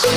Good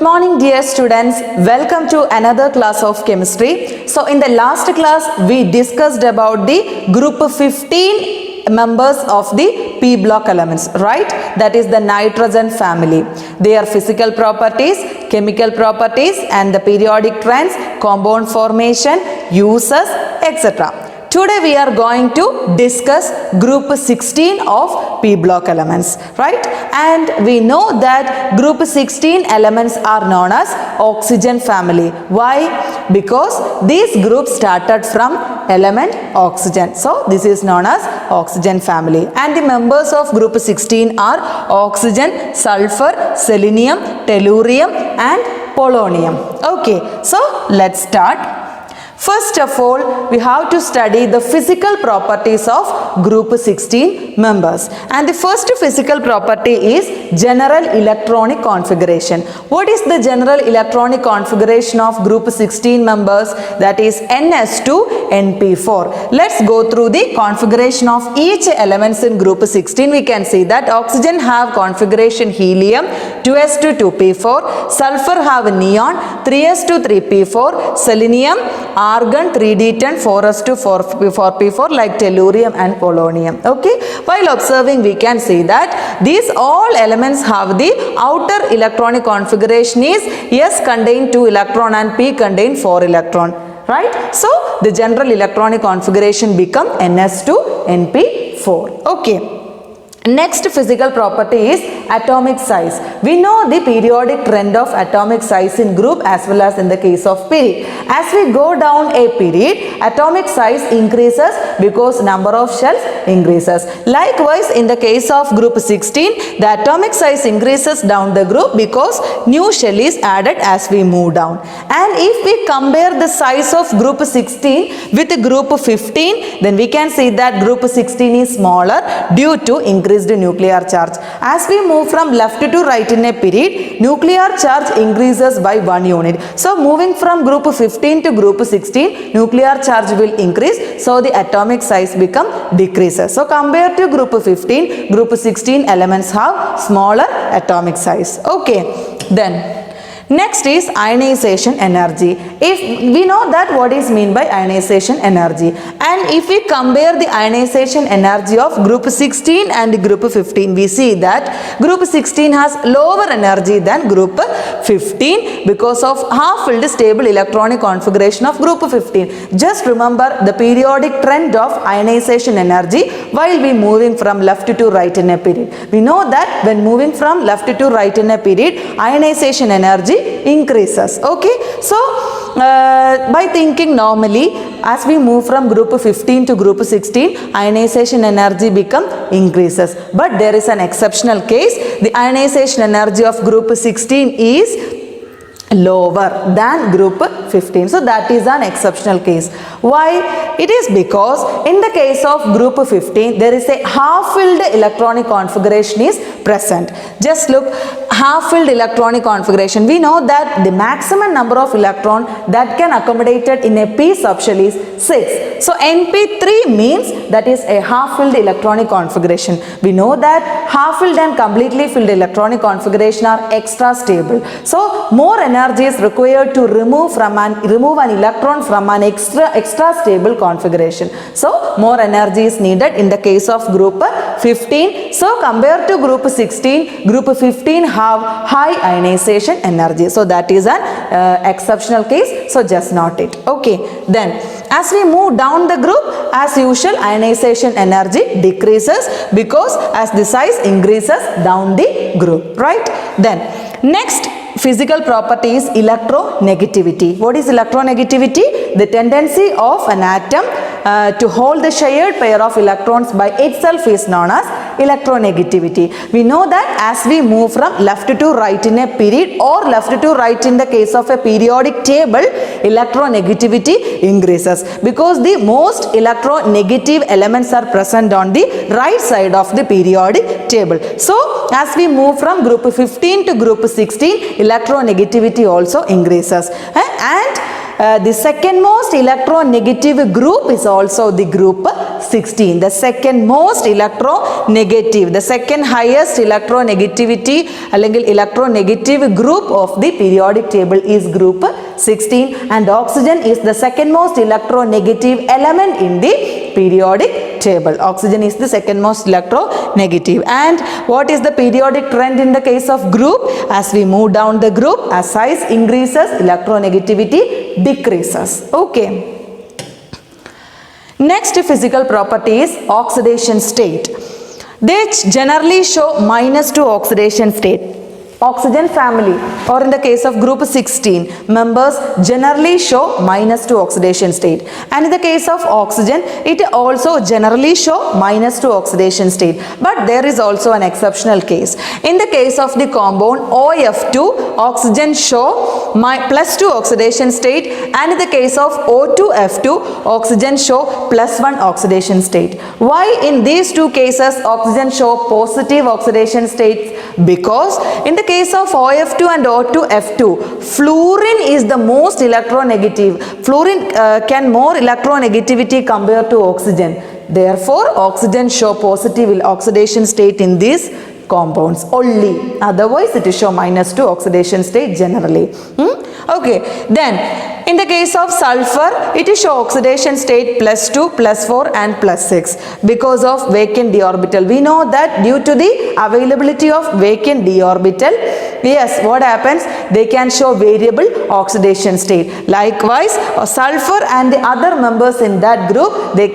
morning dear students, welcome to another class of chemistry. So in the last class we discussed about the group 15 members of the P block elements, right? That is the nitrogen family. Their physical properties, chemical properties and the periodic trends, compound formation, uses, etc. Today we are going to discuss group 16 of P block elements, right? And we know that group 16 elements are known as oxygen family. Why? Because these groups started from element oxygen. So this is known as oxygen family. And the members of group 16 are oxygen, sulfur, selenium, tellurium and polonium. Okay, so let's start. First of all, we have to study the physical properties of group 16 members. And the first physical property is general electronic configuration. What is the general electronic configuration of group 16 members? That is NS2 NP4. Let's go through the configuration of each elements in group 16. We can see that oxygen have configuration helium 2s2 2p4, sulfur have neon 3s2 3p4, selenium argon 3d10 4s2 4p4 like tellurium and polonium. Okay, while observing we can see that these all elements have the outer electronic configuration is S contain 2 electron and P contain 4 electron, right? So the general electronic configuration become NS2 NP4. Okay. Next physical property is atomic size. We know the periodic trend of atomic size in group as well as in the case of period. As we go down a period, atomic size increases because number of shells increases. Likewise, in the case of group 16, the atomic size increases down the group because new shell is added as we move down. And if we compare the size of group 16 with group 15, then we can see that group 16 is smaller due to increased nuclear charge. As we move from left to right in a period, nuclear charge increases by 1 unit. So moving from group 15 to group 16, nuclear charge will increase. So the atomic size become decreases. So compared to group 15, group 16 elements have smaller atomic size. Okay, then next is ionization energy. If we know that what is mean by ionization energy, and if we compare the ionization energy of group 16 and group 15, we see that group 16 has lower energy than group 15 because of half-filled stable electronic configuration of group 15. Just remember the periodic trend of ionization energy while we moving from left to right in a period. We know that when moving from left to right in a period, ionization energy increases. Okay, so by thinking normally, as we move from group 15 to group 16, ionization energy become increases. But there is an exceptional case. The ionization energy of group 16 is lower than group 15. So that is an exceptional case. Why? It is because in the case of group 15, there is a half-filled electronic configuration is present. Just look, half-filled electronic configuration. We know that the maximum number of electron that can accommodated in a p subshell is 6. So NP3 means that is a half-filled electronic configuration. We know that half-filled and completely filled electronic configuration are extra stable. So more energy is required to remove an electron from an extra stable configuration. So more energy is needed in the case of group 15. So compared to group 16, group 15 have high ionization energy. So that is an exceptional case. So just note it. Okay. Then as we move down the group, as usual, ionization energy decreases because as the size increases down the group. Right. Then next physical property is electronegativity. What is electronegativity? The tendency of an atom to hold the shared pair of electrons by itself is known as electronegativity. We know that as we move from left to right in a period or left to right in the case of a periodic table, electronegativity increases because the most electronegative elements are present on the right side of the periodic table. So as we move from group 15 to group 16, electronegativity also increases. And the second most electronegative group is also the group 16. The second most electronegative, the second highest electronegativity അല്ലെങ്കിൽ electronegative group of the periodic table is group 16, and oxygen is the second most electronegative element in the periodic table. Oxygen is the second most electronegative. And what is the periodic trend in the case of group? As we move down the group, as size increases, electronegativity decreases. Okay. Next physical property is oxidation state. They generally show -2 oxidation state. Oxygen family, or in the case of group 16, members generally show -2 oxidation state, and in the case of oxygen it also generally show -2 oxidation state, but there is also an exceptional case. In the case of the compound OF2, oxygen show +2 oxidation state, and in the case of O2F2, oxygen show +1 oxidation state. Why in these two cases oxygen show positive oxidation states? Because in the case of OF2 and O2F2, fluorine is the most electronegative. Fluorine can more electronegativity compared to oxygen. Therefore, oxygen show positive oxidation state in these compounds only. Otherwise, it will show -2 oxidation state generally. Okay. Then, in the case of sulfur, it will show oxidation state +2, +4 and +6 because of vacant d orbital. We know that due to the availability of vacant d orbital, yes, what happens? They can show variable oxidation state. Likewise, sulfur and the other members in that group, they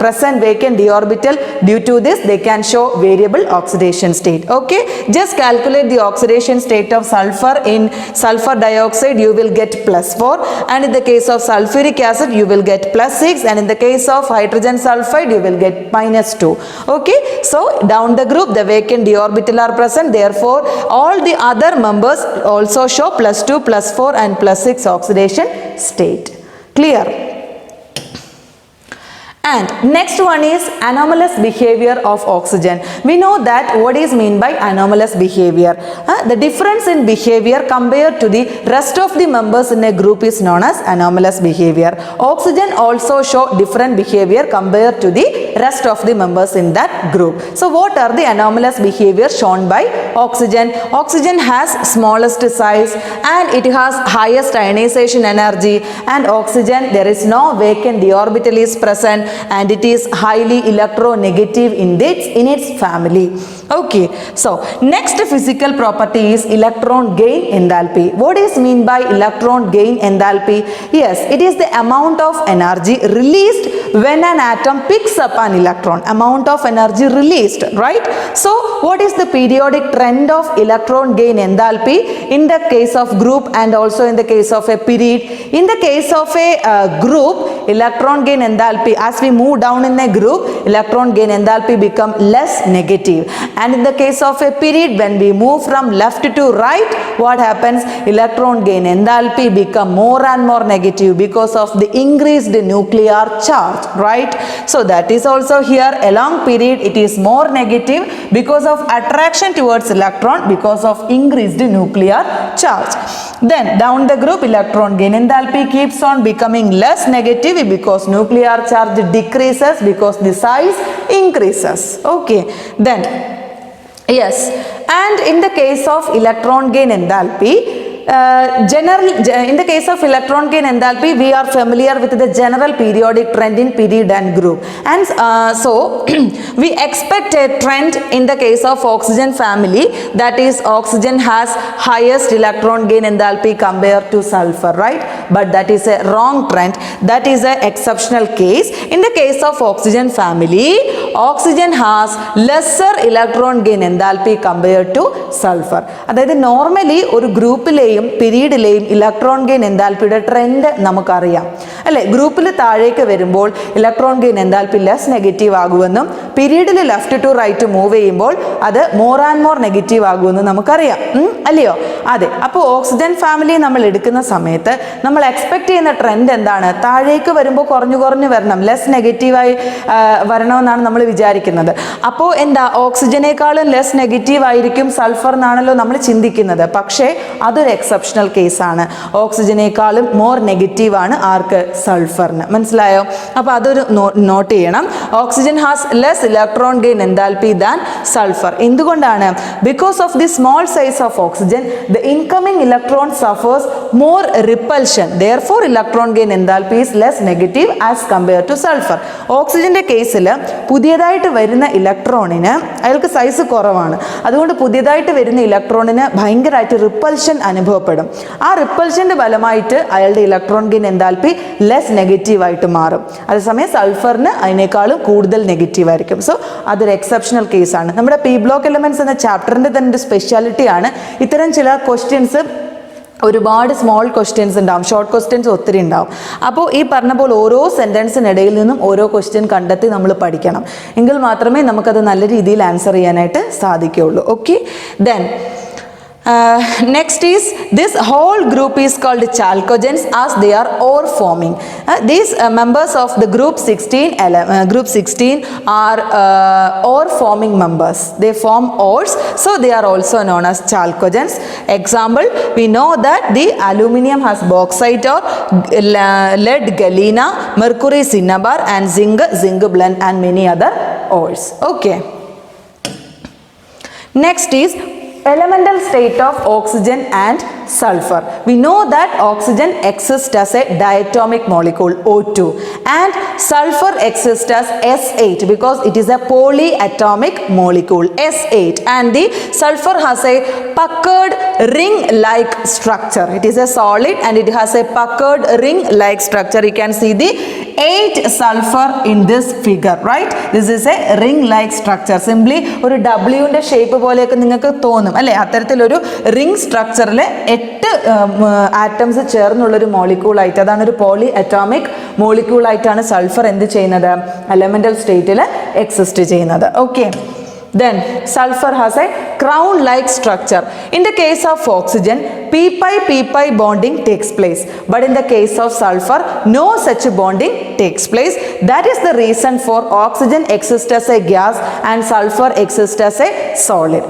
present vacant d orbital. Due to this, they can show variable oxidation state. Okay, just calculate the oxidation state of sulfur. In sulfur dioxide, you will get +4, and in the case of sulphuric acid, you will get +6, and in the case of hydrogen sulfide, you will get -2. Okay, so down the group, the vacant d orbital are present. Therefore, all the other members also show +2, +4 and +6 oxidation state. Clear? And next one is anomalous behavior of oxygen. We know that what is mean by anomalous behavior. The difference in behavior compared to the rest of the members in a group is known as anomalous behavior. Oxygen also show different behavior compared to the rest of the members in that group. So what are the anomalous behavior shown by oxygen? Oxygen has smallest size, and it has highest ionization energy, and oxygen, there is no vacant d orbital is present, and it is highly electronegative in its family. Okay, so next physical property is electron gain enthalpy. What is mean by electron gain enthalpy? Yes, it is the amount of energy released when an atom picks up an electron. Amount of energy released, right? So what is the periodic trend of electron gain enthalpy in the case of group and also in the case of a period? In the case of a group, electron gain enthalpy, as we move down in a group, electron gain enthalpy become less negative, and in the case of a period, when we move from left to right, what happens? Electron gain enthalpy become more and more negative because of the increased nuclear charge, right? So that is also here. Along period, it is more negative because of attraction towards electron because of increased nuclear charge. Then down the group, electron gain enthalpy keeps on becoming less negative because nuclear charge decreases because the size increases. Okay, then yes, and in the case of electron gain enthalpy, in the case of electron gain enthalpy, we are familiar with the general periodic trend in period and group, and so we expect a trend in the case of oxygen family, that is oxygen has highest electron gain enthalpy compared to sulfur, right? But that is a wrong trend. That is an exceptional case. In the case of oxygen family, oxygen has lesser electron gain enthalpy compared to sulfur. അതായത് normally ഒരു ഗ്രൂപ്പിലെയും പീരീഡിലെയും electron gain എൻതാൽപ്പിയുടെ trend നമുക്കറിയാം. അല്ലേ? ഗ്രൂപ്പിൽ താഴേക്ക് വരുമ്പോൾ electron gain enthalpy less negative ആകുമെന്നും പീരീഡിൽ left to right move ചെയ്യുമ്പോൾ അത് മോർ ആൻഡ് മോർ നെഗറ്റീവ് ആകുമെന്നും നമുക്കറിയാം, അല്ലയോ? അതെ. അപ്പോൾ ഓക്സിജൻ ഫാമിലി നമ്മൾ എടുക്കുന്ന സമയത്ത് നമ്മൾ എക്സ്പെക്ട് ചെയ്യുന്ന ട്രെൻഡ് എന്താണ്? താഴേക്ക് വരുമ്പോൾ കുറഞ്ഞു കുറഞ്ഞു വരണം, ലെസ് നെഗറ്റീവായി വരണമെന്നാണ് നമ്മൾ വിചാരിക്കുന്നത്. അപ്പോൾ എന്താ, ഓക്സിജനേക്കാളും ലെസ് നെഗറ്റീവ് ആയിരിക്കും സൾഫർ എന്നാണല്ലോ നമ്മൾ ചിന്തിക്കുന്നത്. പക്ഷേ അതൊരു എക്സെപ്ഷണൽ കേസാണ്. ഓക്സിജനേക്കാളും മോർ നെഗറ്റീവ് ആണ് ആർക്ക്? സൾഫറിന്. മനസ്സിലായോ? അപ്പോൾ അതൊരു നോട്ട് ചെയ്യണം. Oxygen has less electron gain enthalpy than sulphur. എന്തുകൊണ്ടാണ്? Because of the small size of oxygen the incoming electron suffers more repulsion. Therefore electron gain enthalpy is less negative as compare to sulphur. ഓക്സിജന്റെ കേസിൽ പുതിയതായിട്ട് വരുന്ന ഇലക്ട്രോണിന് അയാൾക്ക് size കുറവാണ്. അതുകൊണ്ട് പുതിയതായിട്ട് വരുന്ന ഇലക്ട്രോണിന് ഭയങ്കരമായിട്ട് റിപ്പൽഷൻ അനുഭവപ്പെടും. ആ റിപ്പൽഷന്റെ ഫലമായിട്ട് അയാളുടെ electron gain enthalpy less negative ആയിട്ട് മാറും. അതേസമയം സൾഫറിന് അതിനേക്കാളും കൂടുതൽ നെഗറ്റീവ് ആയിരിക്കും. സോ അതൊരു എക്സെപ്ഷണൽ കേസാണ്. നമ്മുടെ പി ബ്ലോക്ക് എലമെന്റ്സ് എന്ന ചാപ്റ്ററിന്റെ തന്നെ ഒരു സ്പെഷ്യാലിറ്റിയാണ് ഇത്തരം ചില ക്വസ്റ്റ്യൻസ്. ഒരുപാട് സ്മോൾ ക്വസ്റ്റ്യൻസ് ഉണ്ടാവും, ഷോർട്ട് ക്വസ്റ്റ്യൻസ് ഒത്തിരി ഉണ്ടാവും. അപ്പോൾ ഈ പറഞ്ഞ പോലെ ഓരോ സെൻറ്റൻസിനിടയിൽ നിന്നും ഓരോ ക്വസ്റ്റ്യൻ കണ്ടെത്തി നമ്മൾ പഠിക്കണം. എങ്കിൽ മാത്രമേ നമുക്കത് നല്ല രീതിയിൽ ആൻസർ ചെയ്യാനായിട്ട് സാധിക്കുകയുള്ളൂ. Okay, then next is this whole group is called chalcogens as they are ore forming. These members of the group 16 are ore forming members. They form ores, so they are also known as chalcogens. Example, we know that the aluminium has bauxite or lead galena, mercury cinnabar and zinc blende and many other ores. Okay, next is elemental state of oxygen and sulfur. We know that oxygen exists as a diatomic molecule O2 and sulfur exists as S8 because it is a polyatomic molecule S8, and the sulfur has a puckered ring like structure. It is a solid and it has a puckered ring like structure. You can see the 8 sulfur in this figure, right? This is a ring like structure. Simply ഒരു W ന്റെ shape പോലെയൊക്കെ നിങ്ങൾക്ക് തോന്നും അല്ലേ? അത്തരത്തിലൊരു ring സ്ട്രക്ചറിൽ 8 atoms ചേർന്നുള്ളൊരു മോളിക്യൂളായിട്ട്, അതാണ് ഒരു പോളി അറ്റോമിക് മോളിക്യൂളായിട്ടാണ് സൾഫർ എന്ത് ചെയ്യുന്നത്? എലമെന്റൽ സ്റ്റേറ്റിൽ എക്സിസ്റ്റ് ചെയ്യുന്നത്. Okay, then sulfur has a crown like structure. In the case of oxygen, p-pi bonding takes place, but in the case of sulfur no such bonding takes place. That is the reason for oxygen exists as a gas and sulfur exists as a solid.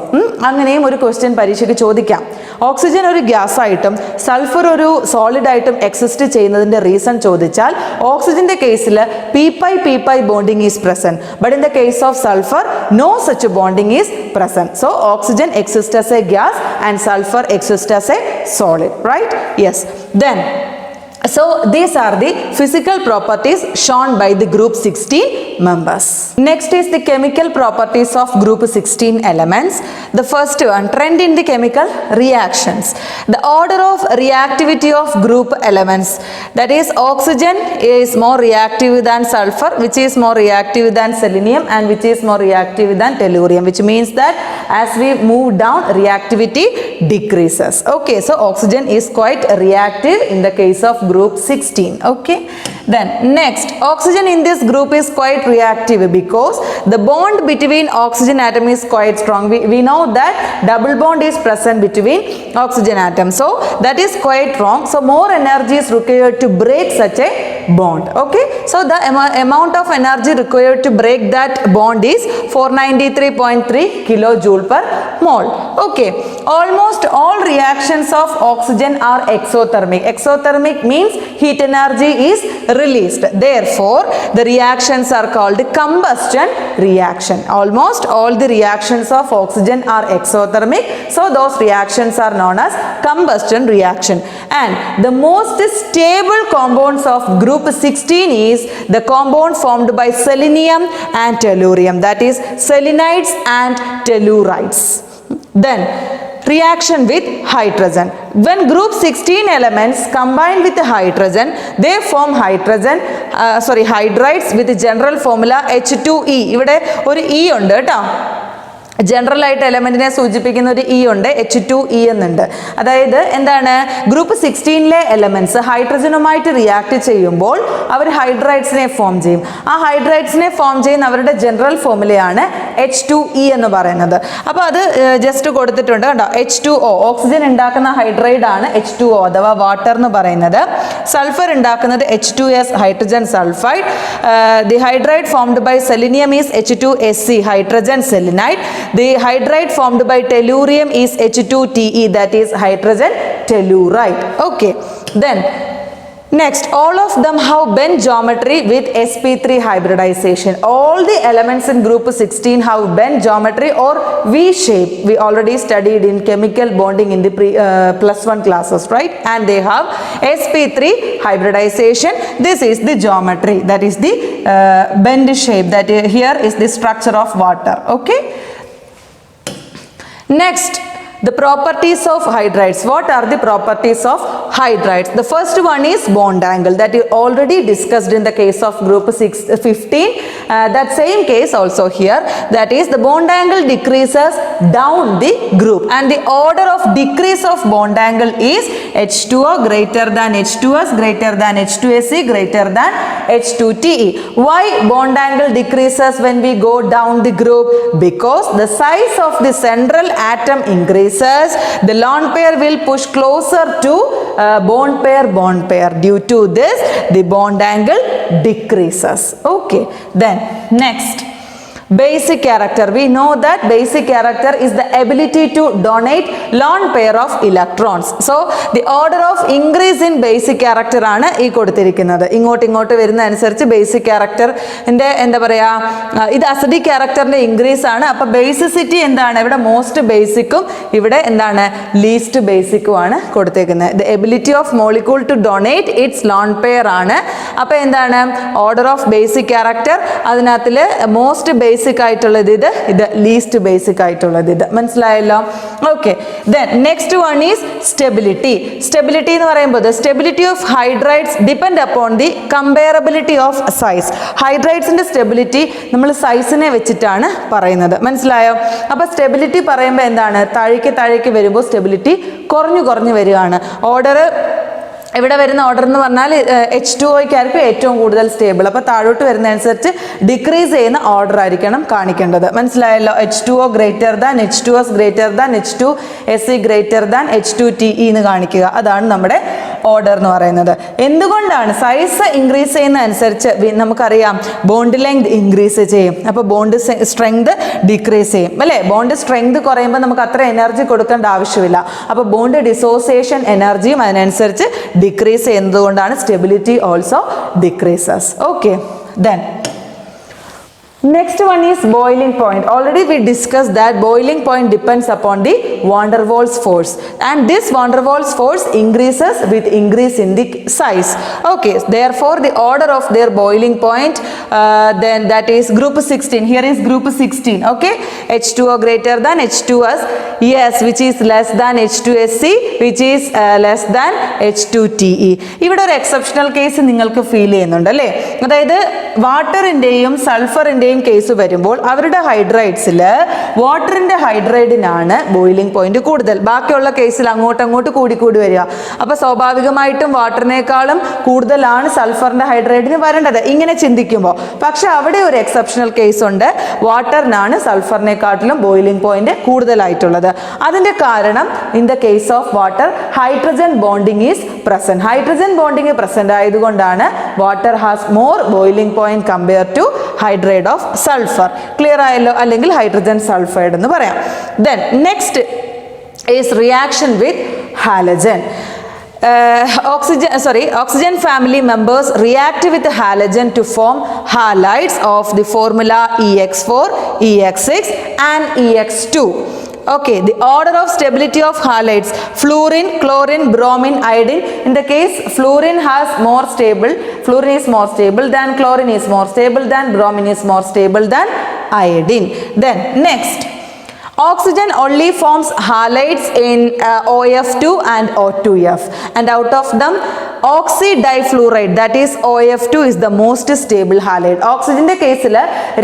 അങ്ങനെയും ഒരു question പരീക്ഷയ്ക്ക് ചോദിക്കാം. Oxygen ഒരു gas ആയിട്ടും sulphur ഒരു solid ആയിട്ടും exist ചെയ്യുന്നതിന്റെ reason ചോദിച്ചാൽ ഓക്സിജന്റെ കേസിൽ p-pi bonding is present, but in the case of sulfur no such bonding is present. So oxygen exists as a gas and sulfur exists as a solid, right? Yes. Then so these are the physical properties shown by the group 16 members. Next is the chemical properties of group 16 elements. The first one, trend in the chemical reactions. The order of reactivity of group elements, that is oxygen is more reactive than sulfur, which is more reactive than selenium and which is more reactive than tellurium, which means that as we move down reactivity decreases. Okay, so oxygen is quite reactive in the case of group 16. Okay, then next, oxygen in this group is quite reactive because the bond between oxygen atom is quite strong. We know that double bond is present between oxygen atoms, so that is quite strong. So more energy is required to break such a bond. Okay, so the amount of energy required to break that bond is 493.3 kilojoule per mole. Okay, almost all reactions of oxygen are exothermic. Exothermic means heat energy is released. Therefore the reactions are called combustion reaction. Almost all the reactions of oxygen are exothermic, so those reactions are known as combustion reaction. And the most stable compounds of group 16 is the compound formed by selenium and tellurium, that is selenides and tellurides. Then reaction with hydrogen. When group 16 elements combine with hydrogen, they form hydrides with general formula H2E. ഇവിടെ ഒരു E ഉണ്ട് കേട്ടോ. General ആയിട്ട് എലമെന്റിനെ സൂചിപ്പിക്കുന്ന ഒരു E ഉണ്ട്, H2E എന്നുണ്ട്. അതായത് എന്താണ്, ഗ്രൂപ്പ് 16ലെ എലമെന്റ്സ് ഹൈഡ്രജനുമായിട്ട് റിയാക്ട് ചെയ്യുമ്പോൾ അവർ ഹൈഡ്രൈഡ്സിനെ ഫോം ചെയ്യും. ആ ഹൈഡ്രൈഡ്സിനെ ഫോം ചെയ്യുന്ന അവരുടെ ജനറൽ ഫോമുലയാണ് H2E എന്ന് പറയുന്നത്. അപ്പോൾ അത് ജസ്റ്റ് കൊടുത്തിട്ടുണ്ട് കണ്ടോ, H2O ഓക്സിജൻ ഉണ്ടാക്കുന്ന ഹൈഡ്രൈഡ് ആണ് H2O അഥവാ വാട്ടർ എന്ന് പറയുന്നത്. സൾഫർ ഉണ്ടാക്കുന്നത് H2S hydrogen sulphide. The hydride formed by selenium is H2SC hydrogen selenide. The hydride formed by tellurium is H2Te, that is hydrogen telluride. Okay, then next, all of them have bent geometry with sp3 hybridization. All the elements in group 16 have bent geometry or V shape. We already studied in chemical bonding in the +1 classes, right? And they have sp3 hybridization. This is the geometry, that is the bent shape, that here is the structure of water. Okay. Next, the properties of hydrides. What are the properties of hydrides? The first one is bond angle, that you already discussed in the case of group 15. That same case also here, that is the bond angle decreases down the group, and the order of decrease of bond angle is H2O greater than H2S greater than H2SC greater than H2Te. Why bond angle decreases when we go down the group? Because the size of the central atom increases. The lone pair will push closer to bond pair. Due to this, the bond angle decreases. Okay, then next, basic character. We know that basic character is the ability to donate lone pair of electrons. So the order of increase in basic character ആണ് ഈ കൊടുത്തിരിക്കുന്നത്. ഇങ്ങോട്ട് വരുന്ന അനുസരിച്ച് basic ക്യാരക്ടറിന്റെ എന്താ പറയാ, ഇത് acidic ക്യാരക്ടറിന്റെ increase ആണ്. അപ്പൊ ബേസിസിറ്റി എന്താണ്, ഇവിടെ മോസ്റ്റ് ബേസിക്കും ഇവിടെ എന്താണ് ലീസ്റ്റ് ബേസിക്കും ആണ് കൊടുത്തേക്കുന്നത്. The ability of molecule to donate its lone pair ആണ്. അപ്പൊ എന്താണ് ഓർഡർ ഓഫ് ബേസിക് ക്യാരക്ടർ, അതിനകത്തില് മോസ്റ്റ് ബേസിക് ആയിട്ടുള്ളത് ഇത് ലീസ്റ്റ് ബേസിക് ആയിട്ടുള്ളത് ഇത്. മനസ്സിലായല്ലോ? Okay, then next one is stability. Stability എന്ന് പറയുമ്പോൾ stability of hydrides depend upon the comparability of size. ഹൈഡ്രൈഡ്സിന്റെ സ്റ്റെബിലിറ്റി നമ്മൾ സൈസിനെ വെച്ചിട്ടാണ് പറയുന്നത്. മനസ്സിലായോ? അപ്പൊ സ്റ്റെബിലിറ്റി പറയുമ്പോൾ എന്താണ്, താഴേക്ക് വരുമ്പോൾ സ്റ്റെബിലിറ്റി കുറഞ്ഞു വരികയാണ്. ഓർഡർ ഇവിടെ വരുന്ന ഓർഡർ എന്ന് പറഞ്ഞാൽ H2Oയ്ക്കായിരിക്കും ഏറ്റവും കൂടുതൽ സ്റ്റേബിൾ. അപ്പോൾ താഴോട്ട് വരുന്നതനുസരിച്ച് ഡിക്രീസ് ചെയ്യുന്ന ഓർഡർ ആയിരിക്കണം കാണിക്കേണ്ടത്. മനസ്സിലായല്ലോ? H2O greater than H2S greater than H2SC greater than H2Te എന്ന് കാണിക്കുക. അതാണ് നമ്മുടെ ഓർഡർ എന്ന് പറയുന്നത്. എന്തുകൊണ്ടാണ് സൈസ് ഇൻക്രീസ് ചെയ്യുന്ന അനുസരിച്ച് നമുക്കറിയാം ബോണ്ട് ലെങ്ത് ഇൻക്രീസ് ചെയ്യും. അപ്പോൾ ബോണ്ട് സ്ട്രെങ്ത് ഡിക്രീസ് ചെയ്യും അല്ലേ? ബോണ്ട് സ്ട്രെങ്ത് കുറയുമ്പോൾ നമുക്ക് അത്ര എനർജി കൊടുക്കേണ്ട ആവശ്യമില്ല. അപ്പോൾ ബോണ്ട് ഡിസോസിയേഷൻ എനർജിയും അതിനനുസരിച്ച് ഡിക്രീസ് ചെയ്യുന്നതുകൊണ്ടാണ് stability also decreases. Okay, then next one is boiling point. Already we discussed that boiling point depends upon the van der Waals force, and this van der Waals force increases with increase in the size. Okay, therefore the order of their boiling point, then that is group 16. Here is group 16. Okay, H2O greater than H2S, yes, which is less than H2SC, which is less than H2Te. ഇവിടെ ഒരു exceptional case നിങ്ങൾക്ക് feel ചെയ്യുന്നുണ്ട് അല്ലേ? അതായത് വാട്ടറിന്റെയും സൾഫറിന്റെയും case വരുമ്പോൾ അവരുടെ ഹൈഡ്രൈഡ്സിൽ വാട്ടറിന്റെ ഹൈഡ്രൈഡിനാണ് boiling point കൂടുതൽ. ബാക്കിയുള്ള കേസിൽ അങ്ങോട്ട് കൂടി വരിക. അപ്പൊ സ്വാഭാവികമായിട്ടും വാട്ടറിനേക്കാളും കൂടുതലാണ് സൾഫറിന്റെ ഹൈഡ്രൈഡിന് വരേണ്ടത് ഇങ്ങനെ ചിന്തിക്കുമ്പോൾ. പക്ഷെ അവിടെ ഒരു എക്സെപ്ഷണൽ കേസ് ഉണ്ട്, വാട്ടറിനാണ് സൾഫറിനെക്കാട്ടിലും ബോയിലിംഗ് പോയിന്റ് കൂടുതലായിട്ടുള്ളത്. അതിന്റെ കാരണം in the case of water hydrogen bonding is present. Hydrogen bonding present ആയതുകൊണ്ടാണ് water has more boiling point compare to hydride of sulphur. Clear ആയല്ലോ? അല്ലെങ്കിൽ ഹൈഡ്രജൻ സൾഫൈഡ് എന്ന് പറയാം. Then next is reaction with halogen. Oxygen family members react with halogen to form halides of the formula EX4, EX6 and EX2. Okay, the order of stability of halides: fluorine, chlorine, bromine, iodine. In the case fluorine is more stable than chlorine, is more stable than bromine, is more stable than iodine. Then next, Oxygen only forms halides in OF2 and O2F, and out of them oxidifluoride, that is OF2, is the most stable halide. ഓക്സിജന്റെ കേസിൽ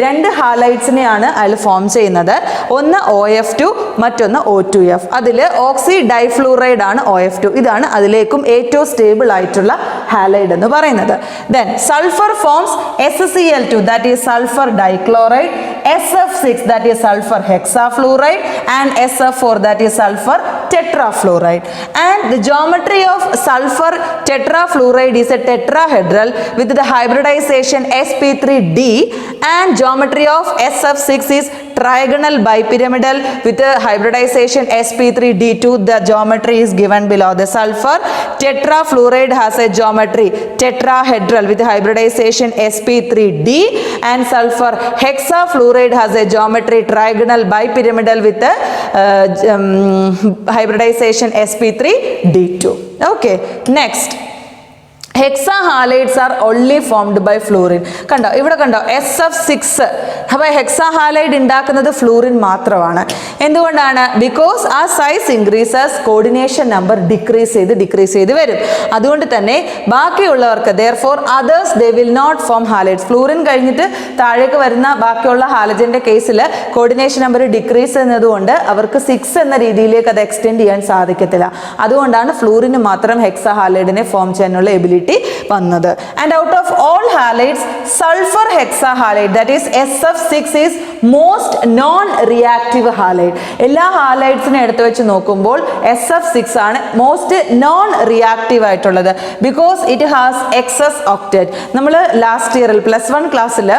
രണ്ട് ഹാലൈഡ്സിനെയാണ് അതിൽ form ചെയ്യുന്നത്. ഒന്ന് OF2, മറ്റൊന്ന് O2F. അതിൽ ഓക്സിഡൈഫ്ലൂറൈഡ് ആണ് OF2. ഇതാണ് അതിലേക്കും ഏറ്റവും സ്റ്റേബിൾ ആയിട്ടുള്ള ഹാലൈഡ് എന്ന് പറയുന്നത്. Then sulfur forms SCl2, that is sulfur dichloride, SF6, that is sulfur hexafluoride, and SF4, that is sulfur tetrafluoride. And the geometry of sulfur tetrafluoride is a tetrahedral with the hybridization sp3d, and geometry of SF6 is trigonal bipyramidal with the hybridization sp3d2. The geometry is given below. The sulfur tetrafluoride has a geometry tetrahedral with hybridization sp3d, and sulfur hexafluoride has a geometry trigonal bipyramidal with the hybridization sp3d2. Okay, next. Hexahalides are only formed by fluorine. കണ്ടോ ഇവിടെ കണ്ടോ SF6. അപ്പോൾ ഹെക്സാഹാലൈഡ് ഉണ്ടാക്കുന്നത് fluorine മാത്രമാണ്. എന്തുകൊണ്ടാണ്? Because ആ size increases, coordination number decrease ചെയ്ത് വരും. അതുകൊണ്ട് തന്നെ ബാക്കിയുള്ളവർക്ക് therefore others they will not form halides. Fluorine കഴിഞ്ഞിട്ട് താഴേക്ക് വരുന്ന ബാക്കിയുള്ള ഹാലജന്റെ കേസിൽ കോർഡിനേഷൻ നമ്പർ ഡിക്രീസ് എന്നതുകൊണ്ട് അവർക്ക് 6 എന്ന രീതിയിലേക്ക് അത് എക്സ്റ്റെൻഡ് ചെയ്യാൻ സാധിക്കത്തില്ല. അതുകൊണ്ടാണ് ഫ്ലൂറിന് മാത്രം ഹെക്സാഹാലൈഡിനെ ഫോം ചെയ്യാനുള്ള എബിലിറ്റി വന്നത്. And out of all halides, sulfur hexahalide, that is SF6, is most non-reactive halide. എല്ലാ ഹാലൈഡ്സിനെ എടുത്തു വെച്ച് നോക്കുമ്പോൾ SF6 ആണ് മോസ്റ്റ് നോൺ റിയാക്റ്റീവ് ആയിട്ടുള്ളത്. Because it has excess octet. നമ്മൾ ലാസ്റ്റ് ഇയറിൽ +1 ക്ലാസ്സിൽ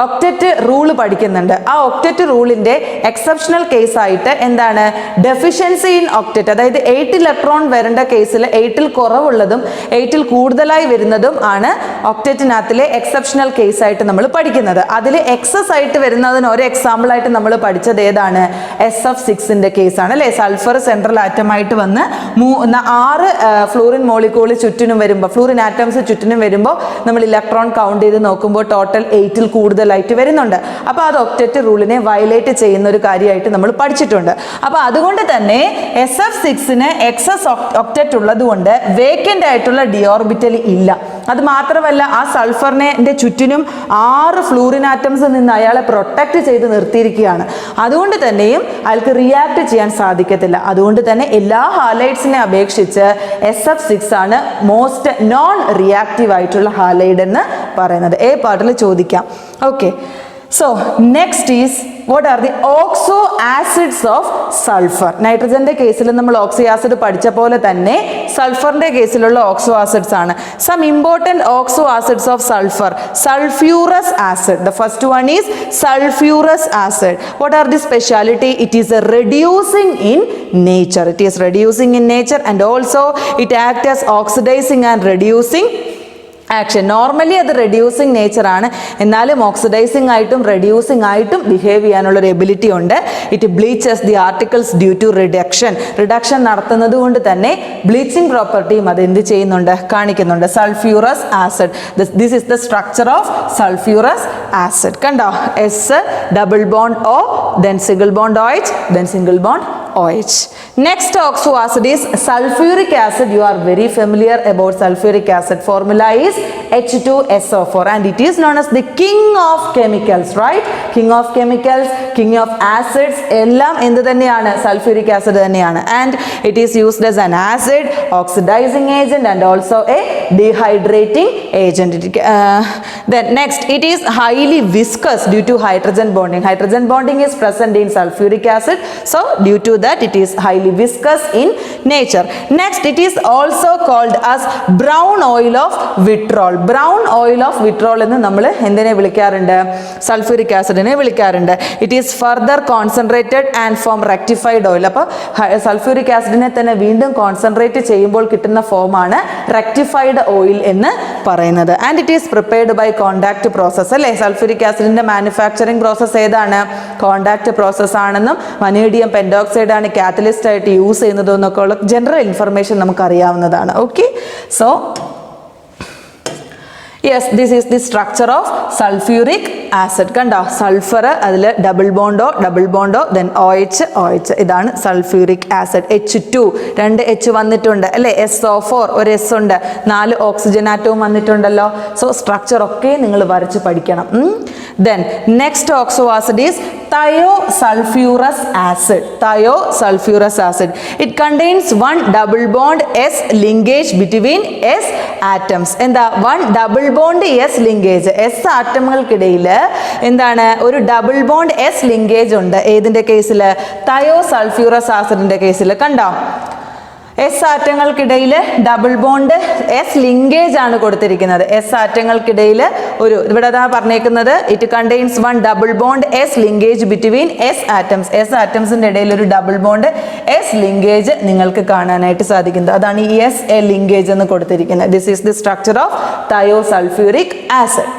ഒക്ടറ്റ് റൂള് പഠിക്കുന്നുണ്ട്. ആ ഒക്ടറ്റ് റൂളിന്റെ എക്സെപ്ഷണൽ കേസ് ആയിട്ട് എന്താണ്? ഡെഫിഷ്യൻസി ഇൻ ഒക്ടറ്റ്, അതായത് 8 ഇലക്ട്രോൺ വരേണ്ട കേസിൽ 8ൽ കുറവുള്ളതും 8ൽ കൂടുതലായി വരുന്നതും ആണ് ഒക്ടറ്റിനകത്തിലെ എക്സെപ്ഷണൽ കേസ് ആയിട്ട് നമ്മൾ പഠിക്കുന്നത്. അതിൽ എക്സസ് ആയിട്ട് വരുന്നതിന് ഒരു എക്സാമ്പിൾ ആയിട്ട് നമ്മൾ പഠിച്ചത് ഏതാണ്? SF6ന്റെ കേസാണ് അല്ലേ? സൾഫർ സെൻട്രൽ ആറ്റമായിട്ട് വന്ന് 6 ഫ്ലൂറിൻ മോളിക്യൂൾ ചുറ്റിനും വരുമ്പോൾ, ഫ്ലൂറിൻ ആറ്റംസ് ചുറ്റിനും വരുമ്പോൾ നമ്മൾ ഇലക്ട്രോൺ കൗണ്ട് ചെയ്ത് നോക്കുമ്പോൾ ടോട്ടൽ 8ൽ കൂടുതലായിട്ട് വരുന്നുണ്ട്. അപ്പോൾ അത് ഒക്ടറ്റ് റൂളിനെ വയലേറ്റ് ചെയ്യുന്ന ഒരു കാര്യമായിട്ട് നമ്മൾ പഠിച്ചിട്ടുണ്ട്. അപ്പോൾ അതുകൊണ്ട് തന്നെ SF6ന് എക്സസ് ഒക്ടറ്റ് ഉള്ളത് കൊണ്ട് വേക്കൻ്റ് ആയിട്ടുള്ള ഡി ഓർബിറ്റൽ ഇല്ല. അത് മാത്രമല്ല ആ സൾഫറിന്റെ ചുറ്റിനും 6 ഫ്ലൂറിൻ ആറ്റംസിൽ നിന്ന് അയാളെ പ്രൊട്ടക്ട് ചെയ്ത് നിർത്തിയിരിക്കുകയാണ്. അതുകൊണ്ട് തന്നെയും അയാൾക്ക് റിയാക്ട് ചെയ്യാൻ സാധിക്കത്തില്ല. അതുകൊണ്ട് തന്നെ എല്ലാ ഹാലൈഡ്സിനെ അപേക്ഷിച്ച് SF6 ആണ് മോസ്റ്റ് നോൺ റിയാക്റ്റീവ് ആയിട്ടുള്ള ഹാലൈഡ് എന്ന് പറയുന്നത്. എ പാർട്ടിൽ ചോദിക്കാം. Okay, so next is what are the oxo acids of sulfur? നൈട്രജന്റെ കേസിൽ നമ്മൾ ഓക്സി ആസിഡ് പഠിച്ച പോലെ തന്നെ സൾഫറിന്റെ കേസിലുള്ള ഓക്സോ ആസിഡ്സ് ആണ്. Some important oxo acids of sulfur: sulphurous acid. The first one is sulphurous acid. What are the speciality? It is reducing in nature. It is reducing in nature, and also it acts as oxidizing and reducing action. Normally അത് reducing നേച്ചറാണ്, എന്നാലും oxidizing ആയിട്ടും reducing ആയിട്ടും behave ചെയ്യാനുള്ളൊരു ability ഉണ്ട്. It bleaches the articles due to reduction നടത്തുന്നത് കൊണ്ട് തന്നെ ബ്ലീച്ചിങ് പ്രോപ്പർട്ടിയും അത് എന്ത് ചെയ്യുന്നുണ്ട്? കാണിക്കുന്നുണ്ട്. Sulphurous acid, this is the structure of sulphurous acid. കണ്ടോ? S double bond O, then single bond OH, then single bond OH. Next oxo acid is sulphuric acid. You are very familiar about sulphuric acid. Formula is H2SO4, and it is known as the king of chemicals, right? King of chemicals, king of acids, എല്ലാം എന്ത് തന്നെയാണ്? Sulphuric acid തന്നെയാണ്. And it is used as an acid, oxidizing agent, and also a dehydrating agent. Then next, it is highly viscous due to hydrogen bonding. Hydrogen bonding is present in sulphuric acid, so due to that it is highly viscous in nature. Next, it is also called as brown oil of vitriol. Brown oil of vitriol എന്ന് നമ്മൾ എന്തിനെ വിളിക്കാറുണ്ട്? Sulphuric ആസിഡിനെ വിളിക്കാറുണ്ട്. It is further concentrated and form rectified oil. അപ്പോൾ sulphuric ആസിഡിനെ തന്നെ വീണ്ടും concentrate ചെയ്യുമ്പോൾ കിട്ടുന്ന ഫോമാണ് റെക്ടിഫൈഡ് ഓയിൽ എന്ന് പറയുന്നത്. And it is prepared by contact process അല്ലേ? സൾഫ്യൂരിക് ആസിഡിന്റെ മാനുഫാക്ചറിങ് പ്രോസസ് ഏതാണ്? കോണ്ടാക്ട് പ്രോസസ് ആണെന്നും വനേഡിയം പെൻഡോക്സൈഡ് ആണ് കാറ്റലിസ്റ്റ് ആയിട്ട് യൂസ് ചെയ്യുന്നത് എന്നൊക്കെ ഉള്ള ജനറൽ ഇൻഫർമേഷൻ നമുക്ക് അറിയാവുന്നതാണ്. Okay, so Yes, this is the structure of sulfuric acid. Kanda sulfur adile double bond then OH idana sulfuric acid. H2 രണ്ട് H വന്നിട്ടുണ്ട് അല്ലേ, SO4 ഒരു S ഉണ്ട്, 4 ഓക്സിജൻ ആറ്റവും വന്നിട്ടുണ്ടല്ലോ. സോ സ്ട്രക്ചർ ഒക്കെ നിങ്ങൾ വരച്ച് പഠിക്കണം. Then next oxo acid is Thiosulfurous acid. Thiosulfurous acid. It contains one double bond S linkage between S atoms. എന്താ one double bond S linkage. S ആറ്റമുകൾക്കിടയിൽ എന്താണ് ഒരു ഡബിൾ ബോണ്ട് S linkage ഉണ്ട്. ഏതിന്റെ കേസിൽ? Thiosulfurous acidന്റെ കേസിൽ. കണ്ടോ, എസ് ആറ്റങ്ങൾക്കിടയിൽ ഡബിൾ ബോണ്ട് എസ് ലിങ്കേജ് ആണ് കൊടുത്തിരിക്കുന്നത്. എസ് ആറ്റങ്ങൾക്കിടയിൽ ഒരു ഇവിടെ അതാ പറഞ്ഞേക്കുന്നത് it contains one double bond S linkage between S atoms. S ആറ്റംസിന്റെ ഇടയിൽ ഒരു ഡബിൾ ബോണ്ട് എസ് ലിങ്കേജ് നിങ്ങൾക്ക് കാണാനായിട്ട് സാധിക്കുന്നത്. അതാണ് ഈ എസ് എ ലിങ്കേജ് എന്ന് കൊടുത്തിരിക്കുന്നത്. This is the structure of Thiosulfuric acid.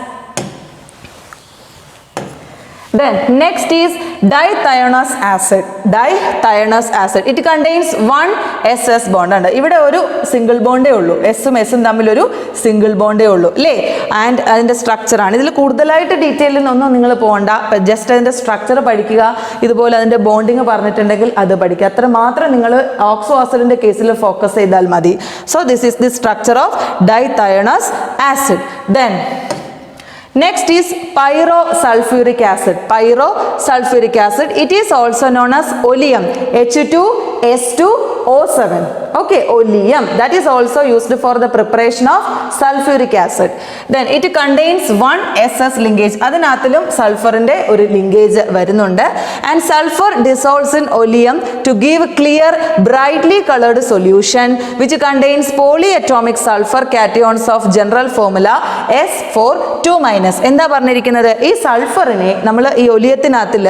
Then next is Dithionos acid. Dithionos acid. It contains one SS bond. And ഇവിടെ ഒരു സിംഗിൾ ബോണ്ടേ ഉള്ളൂ. എസും എസും തമ്മിൽ ഒരു സിംഗിൾ ബോണ്ടേ ഉള്ളൂ അല്ലേ. ആൻഡ് അതിൻ്റെ സ്ട്രക്ചറാണ്. ഇതിൽ കൂടുതലായിട്ട് ഡീറ്റെയിലിനൊന്നും നിങ്ങൾ പോകണ്ട. ജസ്റ്റ് അതിൻ്റെ സ്ട്രക്ചർ പഠിക്കുക. ഇതുപോലെ അതിൻ്റെ ബോണ്ടിങ് പറഞ്ഞിട്ടുണ്ടെങ്കിൽ അത് പഠിക്കുക. അത്ര മാത്രം നിങ്ങൾ ഓക്സോ ആസിഡിൻ്റെ കേസിൽ ഫോക്കസ് ചെയ്താൽ മതി. So this is the structure of Dithionos acid. Then next is Pyrosulfuric acid. Pyrosulfuric acid. It is also known as oleum. H2S2O7. Okay, oleum. That is also used for the preparation of sulfuric acid. Then it contains one SS linkage. അതിനകത്തിലും സൾഫറിന്റെ ഒരു linkage വരുന്നുണ്ട്. And sulfur dissolves in oleum to give clear, brightly colored solution which contains polyatomic sulfur cations of general formula S4 2-. എന്താ പറഞ്ഞിരിക്കുന്നത്? ഈ സൾഫറിനെ നമ്മൾ ഈ ഒലിയത്തിനകത്തിൽ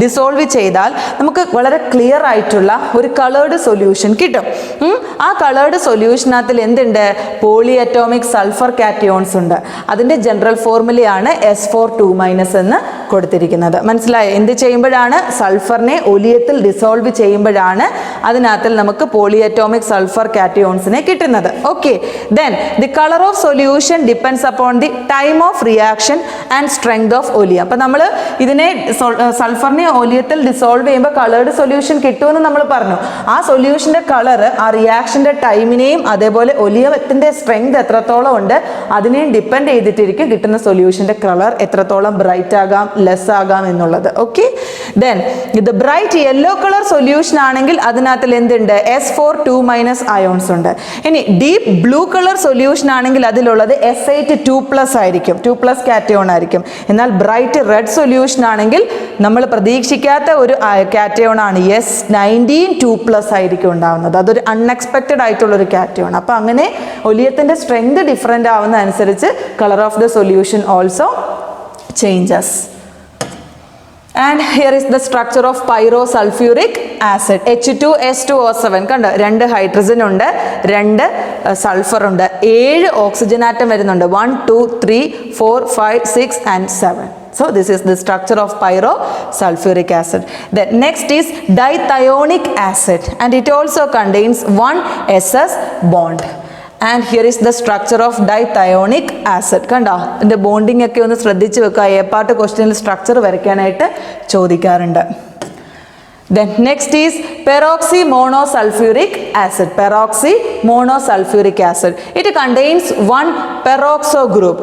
dissolve ചെയ്താൽ നമുക്ക് വളരെ ക്ലിയർ ആയിട്ടുള്ള ഒരു കളേർഡ് സൊല്യൂഷൻ കിട്ടും. ആ കളേർഡ് സൊല്യൂഷനകത്തിൽ എന്തുണ്ട്? പോളിഅറ്റോമിക് സൾഫർ കാറ്റയോൺസ് ഉണ്ട്. അതിൻ്റെ ജനറൽ ഫോർമുലയാണ് S4 2- എന്ന് കൊടുത്തിരിക്കുന്നത്. മനസ്സിലായോ? എന്ത് ചെയ്യുമ്പോഴാണ്? സൾഫറിനെ ഒലിയത്തിൽ ഡിസോൾവ് ചെയ്യുമ്പോഴാണ് അതിനകത്തിൽ നമുക്ക് പോളിഅറ്റോമിക് സൾഫർ കാറ്റയോൺസിനെ കിട്ടുന്നത്. Okay, then the colour of solution depends upon the time of reaction and strength of oleum. അപ്പം നമ്മൾ ഇതിനെ സൾഫറിനെ ഒലിയത്തിൽ ഡിസോൾവ് ചെയ്യുമ്പോൾ കളേർഡ് സൊല്യൂഷൻ കിട്ടുമെന്ന് നമ്മൾ പറഞ്ഞു. ആ സൊല്യൂഷൻ്റെ കളർ ആ റിയാക്ഷൻ്റെ ടൈമിനെയും അതേപോലെ ഒലിയത്തിൻ്റെ സ്ട്രെങ്ത് എത്രത്തോളം ഉണ്ട് അതിനെയും ഡിപ്പെൻഡ് ചെയ്തിട്ടിരിക്കും കിട്ടുന്ന സൊല്യൂഷൻ്റെ കളർ എത്രത്തോളം ബ്രൈറ്റ് ആകാം ലെസ് ആകാം എന്നുള്ളത്. ഓക്കെ, ദെൻ ഇത് ബ്രൈറ്റ് യെല്ലോ കളർ സൊല്യൂഷൻ ആണെങ്കിൽ അതിനകത്തിൽ എന്തുണ്ട്? S4 2- അയോൺസ് ഉണ്ട്. ഇനി ഡീപ്പ് ബ്ലൂ കളർ സൊല്യൂഷൻ ആണെങ്കിൽ അതിലുള്ളത് S8 2+ ആയിരിക്കും, 2+ കാറ്റയോൺ ആയിരിക്കും. എന്നാൽ ബ്രൈറ്റ് റെഡ് സൊല്യൂഷൻ ആണെങ്കിൽ നമ്മൾ പ്രതീക്ഷിക്കാത്ത ഒരു കാറ്റയോൺ ആണ് S19 2+ ആയിരിക്കും ഉണ്ടാവുന്നത്. അതൊരു അൺഎക്സ്പെക്റ്റഡ് ആയിട്ടുള്ള ഒരു കാറ്റയോൺ. അപ്പോൾ അങ്ങനെ ഒലിയത്തിൻ്റെ സ്ട്രെങ്ത് ഡിഫറെൻ്റ് ആവുന്ന അനുസരിച്ച് colour of the solution also changes. And here is the structure of Pyrosulfuric acid. H2S2O7. കണ്ടോ, 2 ഹൈഡ്രജൻ ഉണ്ട്, 2 സൾഫർ ഉണ്ട്, 7 ഓക്സിജൻ ആറ്റം വരുന്നുണ്ട്. 1 2 3 4 5 6 and 7. So this is the structure of Pyrosulfuric acid. The next is Dithionic acid, and it also contains one SS bond. And here is the structure of Dithionic acid. കണ്ടോ, ഇതിൻ്റെ bonding ഒക്കെ ഒന്ന് ശ്രദ്ധിച്ച് വെക്കുക. A part ക്വസ്റ്റ്യനിൽ structure വരയ്ക്കാനായിട്ട് ചോദിക്കാറുണ്ട്. Then next is Peroxy monosulfuric acid. Peroxy monosulfuric acid. It contains one peroxo group.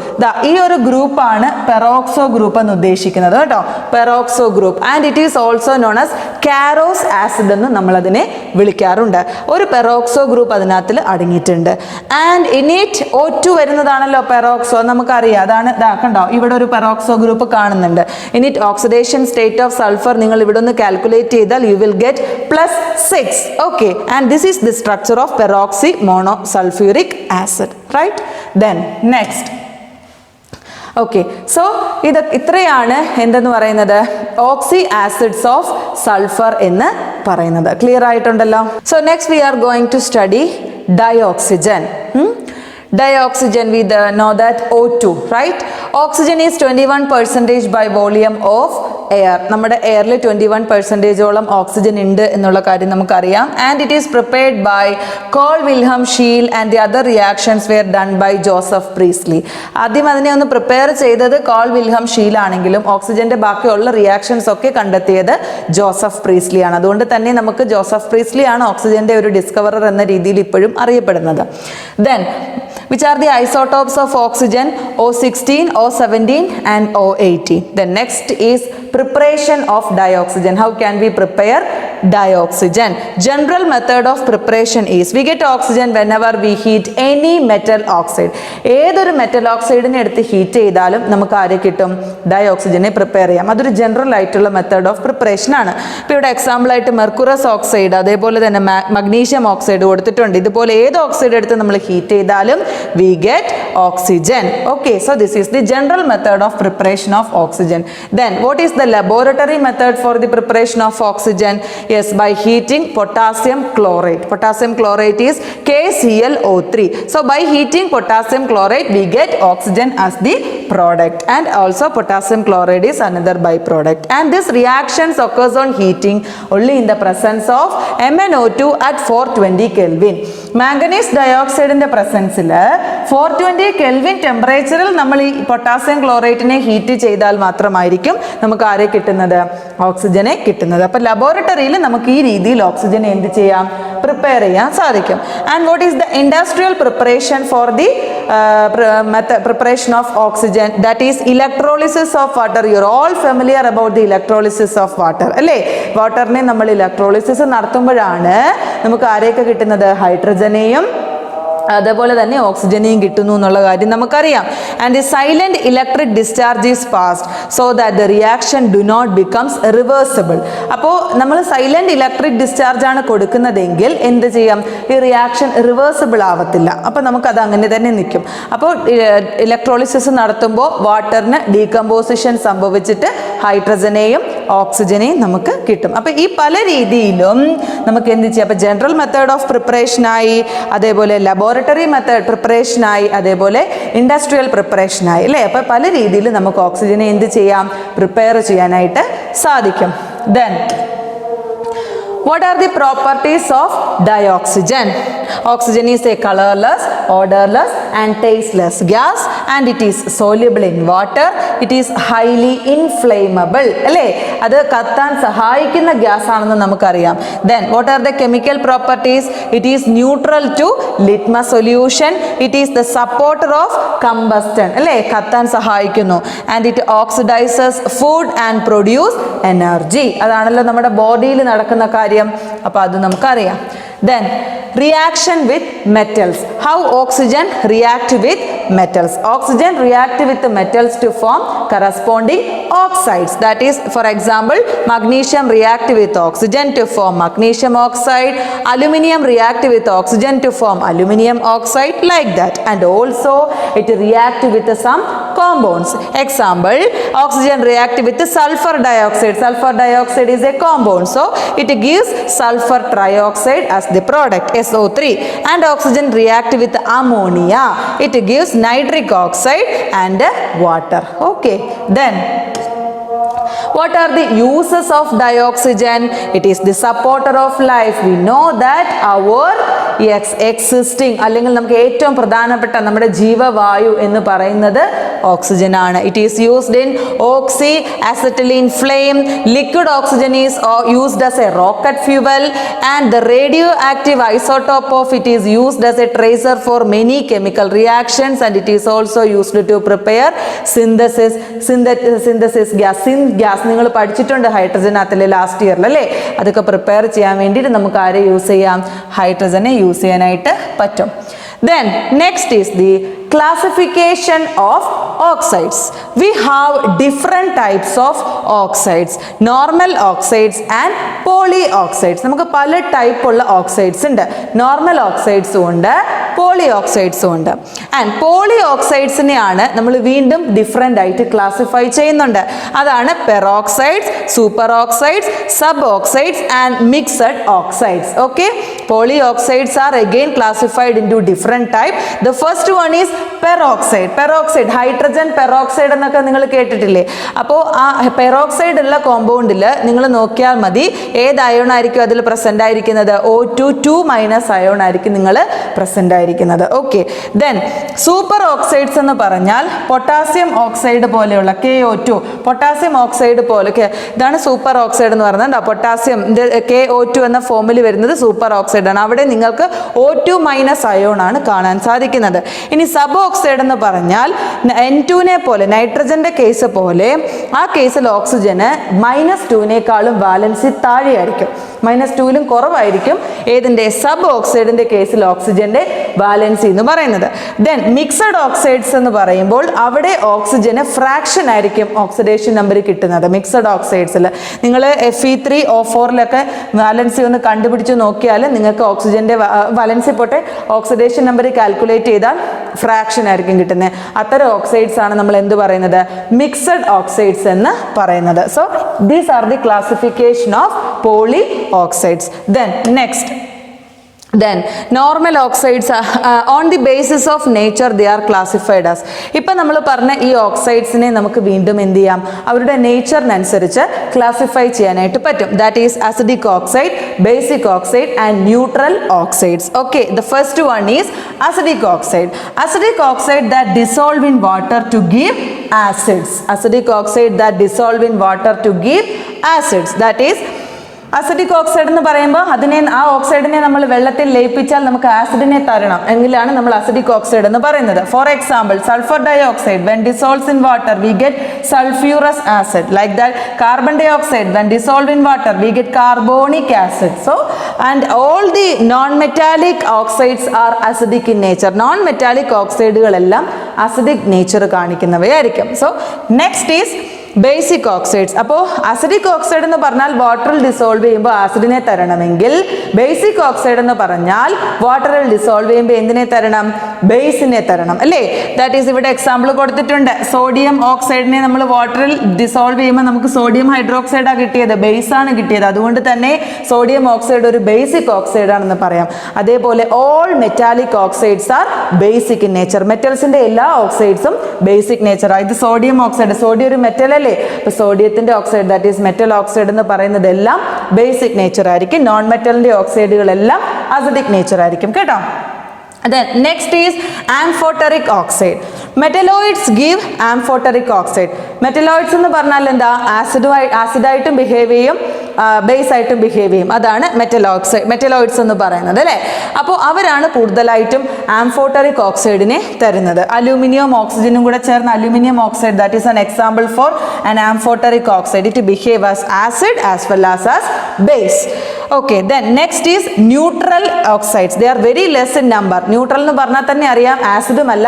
ഈ ഒരു ഗ്രൂപ്പാണ് പെറോക്സോ ഗ്രൂപ്പ് എന്ന് ഉദ്ദേശിക്കുന്നത് കേട്ടോ. Peroxo group. And it is also known as Caro's acid എന്ന് നമ്മളതിനെ വിളിക്കാറുണ്ട്. ഒരു പെറോക്സോ ഗ്രൂപ്പ് അതിനകത്തിൽ അടങ്ങിയിട്ടുണ്ട്. ആൻഡ് ഇനിറ്റ് O2 വരുന്നതാണല്ലോ പെറോക്സോ, നമുക്കറിയാം. അതാണ് കണ്ടോ, ഇവിടെ ഒരു പെറോക്സോ ഗ്രൂപ്പ് കാണുന്നുണ്ട്. Init oxidation state of sulphur നിങ്ങൾ ഇവിടെ ഒന്ന് കാൽക്കുലേറ്റ് ചെയ്താൽ you will get +6. Okay, and this is the structure of peroxy monosulfuric acid, right? Then next, okay, so ഇത്രയാണ് എന്തെന്ന് പറയുന്നത് ഓക്സി ആസിഡ്സ് ഓഫ് സൾഫർ എന്ന് പറയുന്നത്. ക്ലിയർ ആയിട്ടുണ്ടല്ലോ. So next we are going to study dioxygen. Dioxygen, we know that O2, right? Oxygen is 21% by volume of air. നമ്മുടെ എയറിൽ 21% oxygen ഉണ്ട് എന്നുള്ള കാര്യം നമുക്കറിയാം. And it is prepared by Carl Wilhelm Scheele and the other reactions were done by Joseph Priestley. ആദ്യം അതിനെ ഒന്ന് prepare ചെയ്തത് കോൾ വിൽഹം ഷീൽ ആണെങ്കിലും ഓക്സിജന്റെ ബാക്കിയുള്ള റിയാക്ഷൻസ് ഒക്കെ കണ്ടെത്തിയത് ജോസഫ് പ്രീസ്ലി ആണ്. അതുകൊണ്ട് തന്നെ നമുക്ക് ജോസഫ് പ്രീസ്ലി ആണ് ഓക്സിജന്റെ ഒരു ഡിസ്കവറർ എന്ന രീതിയിൽ ഇപ്പോഴും അറിയപ്പെടുന്നത്. Then which are the isotopes of oxygen? O16, O17 and O18. The next is preparation of dioxygen. How can we prepare dioxygen? General method of preparation is we get oxygen whenever we heat any metal oxide. ഏതൊരു metal ഓക്സൈഡിനെ എടുത്ത് heat ചെയ്താലും നമുക്ക് ആരെ കിട്ടും? ഡയോക്സിജനെ prepare ചെയ്യാം. അതൊരു general ആയിട്ടുള്ള method of preparation ആണ്. ഇപ്പോൾ ഇവിടെ എക്സാമ്പിൾ ആയിട്ട് മെർക്കുറസ് ഓക്സൈഡ്, അതേപോലെ തന്നെ മഗ്നീഷ്യം ഓക്സൈഡ് കൊടുത്തിട്ടുണ്ട്. ഇതുപോലെ ഏത് ഓക്സൈഡ് എടുത്ത് നമ്മൾ ഹീറ്റ് ചെയ്താലും we get oxygen. Okay, so this is the general method of preparation of oxygen. Then what is the laboratory method for the preparation of oxygen? Yes, by heating potassium chlorate. Potassium chlorate is KClO3. So by heating potassium chlorate we get oxygen as the product, and also potassium chloride is another byproduct. And this reactions occurs on heating only in the presence of MnO2 at 420 Kelvin. Manganese dioxide in the presence 420 Kelvin ടെമ്പറേച്ചറിൽ നമ്മൾ ഈ potassium ക്ലോറേറ്റിനെ heat ചെയ്താൽ മാത്രമായിരിക്കും നമുക്ക് ആരെ കിട്ടുന്നത്? ഓക്സിജനെ കിട്ടുന്നത്. അപ്പോൾ ലബോറട്ടറിയിൽ നമുക്ക് ഈ രീതിയിൽ ഓക്സിജനെ എന്ത് ചെയ്യാം? പ്രിപ്പയർ ചെയ്യാൻ സാധിക്കും. And what is the industrial preparation for the preparation of oxygen? That is electrolysis of water. You are all familiar about the electrolysis of water അല്ലേ? വാട്ടറിനെ നമ്മൾ ഇലക്ട്രോളിസിസ് നടത്തുമ്പോഴാണ് നമുക്ക് ആരെയൊക്കെ കിട്ടുന്നത്? ഹൈഡ്രജനെയും അതേപോലെ തന്നെ ഓക്സിജനെയും കിട്ടുന്നു എന്നുള്ള കാര്യം നമുക്കറിയാം. And the silent electric discharge is passed so that the reaction do not becomes reversible. അപ്പോൾ നമ്മൾ സൈലന്റ് ഇലക്ട്രിക് ഡിസ്ചാർജ് ആണ് കൊടുക്കുന്നതെങ്കിൽ എന്ത് ചെയ്യാം? ഈ റിയാക്ഷൻ റിവേഴ്സിബിൾ ആവത്തില്ല. അപ്പോൾ നമുക്കത് അങ്ങനെ തന്നെ നിൽക്കും. അപ്പോൾ ഇലക്ട്രോളിസിസ് നടത്തുമ്പോൾ വാട്ടറിന് ഡീകമ്പോസിഷൻ സംഭവിച്ചിട്ട് ഹൈഡ്രജനെയും ഓക്സിജനെയും നമുക്ക് കിട്ടും. അപ്പോൾ ഈ പല രീതിയിലും നമുക്ക് എന്ത് ചെയ്യാം? അപ്പോൾ ജനറൽ മെത്തേഡ് ഓഫ് പ്രിപ്പറേഷനായി, അതേപോലെ ലബോറട്ടറി മെത്തേഡ് പ്രിപ്പറേഷനായി, അതേപോലെ ഇൻഡസ്ട്രിയൽ പ്രിപ്പറേഷനായി അല്ലേ? അപ്പോൾ പല രീതിയിൽ നമുക്ക് ഓക്സിജനെ എന്ത് ചെയ്യാം? പ്രിപ്പയർ ചെയ്യാനായിട്ട് സാധിക്കും. Then what are the properties of dioxygen? Oxygen is a colorless, odorless and tasteless gas, and it is soluble in water. It is highly inflammable അല്ലേ? അത് കത്താൻ സഹായിക്കുന്ന ഗ്യാസ് ആണെന്ന് നമുക്കറിയാം. Then what are the chemical properties? It is neutral to litmus solution. It is the supporter of combustion അല്ലേ? കത്താൻ സഹായിക്കുന്നു. And it oxidizes food and produce energy. അതാണല്ലോ നമ്മുടെ ബോഡിയിൽ നടക്കുന്ന കാര്യം. അപ്പോൾ അത് നമുക്കറിയാം. Then reaction with metals. How oxygen react with metals? Oxygen react with metals to form corresponding oxides. That is, for example, magnesium react with oxygen to form magnesium oxide. Aluminium react with oxygen to form aluminium oxide, like that. And also it react with some compounds. Example, oxygen react with sulfur dioxide. Sulfur dioxide is a compound, so it gives sulfur trioxide as the product, SO3. And oxygen react with ammonia. It gives nitric oxide and water. Okay, then what are the uses of dioxygen? It is the supporter of life. We know that our existing അല്ലെങ്കിൽ നമുക്ക് ഏറ്റവും പ്രധാനപ്പെട്ട നമ്മുടെ ജീവവായു എന്ന് പറയുന്നത് oxygen ആണ്. It is used in oxy-acetylene flame. Liquid oxygen is used as a rocket fuel, and the radioactive isotope of it is used as a tracer for many chemical reactions, and it is also used to prepare synthesis gas. നിങ്ങൾ പഠിച്ചിട്ടുണ്ട് ഹൈഡ്രജനകത്തിലെ last ഇയറിൽ അല്ലേ? അതൊക്കെ prepare ചെയ്യാൻ വേണ്ടിയിട്ട് നമുക്ക് ആരെ use ചെയ്യാം? ഹൈഡ്രജനെ യൂസ് ചെയ്യാനായിട്ട് പറ്റും. Then next is the classification of oxides. We have different types of oxides, normal oxides and polyoxides. നമുക്ക് പല ടൈപ്പ് ഉള്ള ഓക്സൈഡ്സ് ഉണ്ട്. നോർമൽ ഓക്സൈഡ്സും ഉണ്ട്, പോളി ഓക്സൈഡ്സും ഉണ്ട്. ആൻഡ് പോളി ഓക്സൈഡ്സിനെയാണ് നമ്മൾ വീണ്ടും ഡിഫറെൻ്റ് ആയിട്ട് ക്ലാസിഫൈ ചെയ്യുന്നുണ്ട്. അതാണ് peroxides, super oxides, sub oxides and mixed oxides. Okay, poly oxides are again classified into different type. The first one is peroxide. Peroxide, hydrogen peroxide എന്നൊക്കെ നിങ്ങൾ കേട്ടിട്ടില്ലേ? അപ്പോൾ ആ പെറോക്സൈഡ് ഉള്ള കോമ്പൗണ്ടിൽ നിങ്ങൾ നോക്കിയാൽ മതി ഏത് അയോൺ ആയിരിക്കും അതിൽ പ്രസന്റ് ആയിരിക്കുന്നത്? O2 2- അയോൺ ആയിരിക്കും നിങ്ങൾ പ്രസന്റ് ആയിരിക്കുന്നത്. ഓക്കെ, ദെൻ സൂപ്പർ ഓക്സൈഡ്സ് എന്ന് പറഞ്ഞാൽ പൊട്ടാസ്യം ഓക്സൈഡ് പോലെയുള്ള KO2, പൊട്ടാസ്യം ഓക്സൈഡ് പോലെ, ഇതാണ് സൂപ്പർ ഓക്സൈഡ് എന്ന് പറയുന്നത്. പൊട്ടാസ്യം KO2 എന്ന ഫോമിൽ വരുന്നത് സൂപ്പർ ഓക്സൈഡ് ആണ്. അവിടെ നിങ്ങൾക്ക് O2- അയോൺ ആണ് കാണാൻ സാധിക്കുന്നത്. ഇനി സബ് ഓക്സൈഡ് എന്ന് പറഞ്ഞാൽ N2 പോലെ, നൈട്രജന്റെ കേസ് പോലെ, ആ കേസിൽ ഓക്സിജന് -2 വാലൻസി താഴെയായിരിക്കും, -2 കുറവായിരിക്കും. ഏതിന്റെ? സബ് ഓക്സൈഡിന്റെ കേസിൽ ഓക്സിജന്റെ വാലൻസി എന്ന് പറയുന്നത്. ദെൻ മിക്സഡ് ഓക്സൈഡ്സ് എന്ന് പറയുമ്പോൾ അവിടെ ഓക്സിജന് ഫ്രാക്ഷൻ ആയിരിക്കും ഓക്സിഡേഷൻ നമ്പർ കിട്ടുന്നത്. മിക്സഡ് ഓക്സൈഡ്സിൽ നിങ്ങൾ Fe3O4 വാലൻസി ഒന്ന് കണ്ടുപിടിച്ച് നോക്കിയാൽ നിങ്ങൾക്ക് ഓക്സിജന്റെ വാലൻസി പോട്ടെ ഓക്സിഡേഷൻ നമ്പർ കാൽക്കുലേറ്റ് ചെയ്താൽ ഫ്രാക്ഷൻ ആയിരിക്കും കിട്ടുന്നത്. അത്തരം ഓക്സൈഡ്സ് ആണ് നമ്മൾ എന്ത് പറയുന്നത്? മിക്സഡ് ഓക്സൈഡ്സ് എന്ന് പറയുന്നത്. So these are the classification of poly oxides. Then normal oxides on the basis of nature they are classified as. ഇപ്പോൾ നമ്മൾ പറഞ്ഞ ഈ ഓക്സൈഡ്സിനെ നമുക്ക് വീണ്ടും എന്ത് ചെയ്യാം? അവരുടെ നേച്ചറിനനുസരിച്ച് ക്ലാസിഫൈ ചെയ്യാനായിട്ട് പറ്റും. That is acidic oxide, basic oxide and neutral oxides. Okay, the first one is acidic oxide. Acidic oxide that dissolve in water to give acids. Acidic oxide that dissolve in water to give acids. That is acidic oxide എന്ന് പറയുമ്പോൾ ആ ഓക്സൈഡിനെ നമ്മൾ വെള്ളത്തിൽ ലയിപ്പിച്ചാൽ നമുക്ക് ആസിഡിനെ തരണം എങ്കിലാണ് നമ്മൾ acidic oxide എന്ന് പറയുന്നത്. For example, sulphur dioxide when dissolves in water we get sulphurous acid. Like that, carbon dioxide when dissolved in water we get carbonic acid. So and all the non-metallic oxides are acidic in nature. Non-metallic ഓക്സൈഡുകളെല്ലാം acidic nature കാണിക്കുന്നവയായിരിക്കും. So next is basic oxides. അപ്പോൾ acidic oxide എന്ന് പറഞ്ഞാൽ വാട്ടറിൽ dissolve ചെയ്യുമ്പോൾ ആസിഡിനെ തരണമെങ്കിൽ basic oxide എന്ന് പറഞ്ഞാൽ വാട്ടറിൽ dissolve ചെയ്യുമ്പോൾ എന്തിനെ തരണം? ബേസിനെ തരണം, അല്ലേ? ദാറ്റ് ഈസ് ഇവിടെ എക്സാമ്പിൾ കൊടുത്തിട്ടുണ്ട്. സോഡിയം ഓക്സൈഡിനെ നമ്മൾ വാട്ടറിൽ ഡിസോൾവ് ചെയ്യുമ്പോൾ നമുക്ക് സോഡിയം ഹൈഡ്രോക്സൈഡാണ് കിട്ടിയത്, ബേസ് ആണ് കിട്ടിയത്. അതുകൊണ്ട് തന്നെ സോഡിയം ഓക്സൈഡ് ഒരു ബേസിക് ഓക്സൈഡ് ആണെന്ന് പറയാം. അതേപോലെ all metallic oxides are basic in nature. മെറ്റൽസിന്റെ എല്ലാ ഓക്സൈഡ്സും ബേസിക് നേച്ചറാണ്. ഇത് സോഡിയം ഓക്സൈഡ്, സോഡിയം ഒരു മെറ്റൽ അല്ലേ? അപ്പൊ സോഡിയത്തിന്റെ oxide that is metal oxide എന്ന് പറയുന്നത് എല്ലാം ബേസിക് നേച്ചർ ആയിരിക്കും. നോൺ മെറ്റലിന്റെ ഓക്സൈഡുകളെല്ലാം അസിഡിക് നേച്ചർ ആയിരിക്കും കേട്ടോ. Then next is amphoteric oxide. Metalloids give amphoteric oxide. Metalloids എന്ന് പറഞ്ഞാൽ എന്താ? ആസിഡായിട്ടും ബിഹേവ് ചെയ്യും, ബേസ് ആയിട്ടും ബിഹേവ് ചെയ്യും. അതാണ് മെറ്റലോയിഡ്സ് എന്ന് പറയുന്നത്, അല്ലേ? അപ്പോൾ അവരാണ് കൂടുതലായിട്ടും ആംഫോട്ടറിക് ഓക്സൈഡിനെ തരുന്നത്. അലൂമിനിയം ഓക്സിജനും കൂടെ ചേർന്ന് aluminium oxide that is an example for an amphoteric oxide. It behave as acid as well as base. Okay, then next is neutral oxides. They are very less in number. Neutral എന്ന് പറഞ്ഞാൽ തന്നെ അറിയാം ആസിഡും അല്ല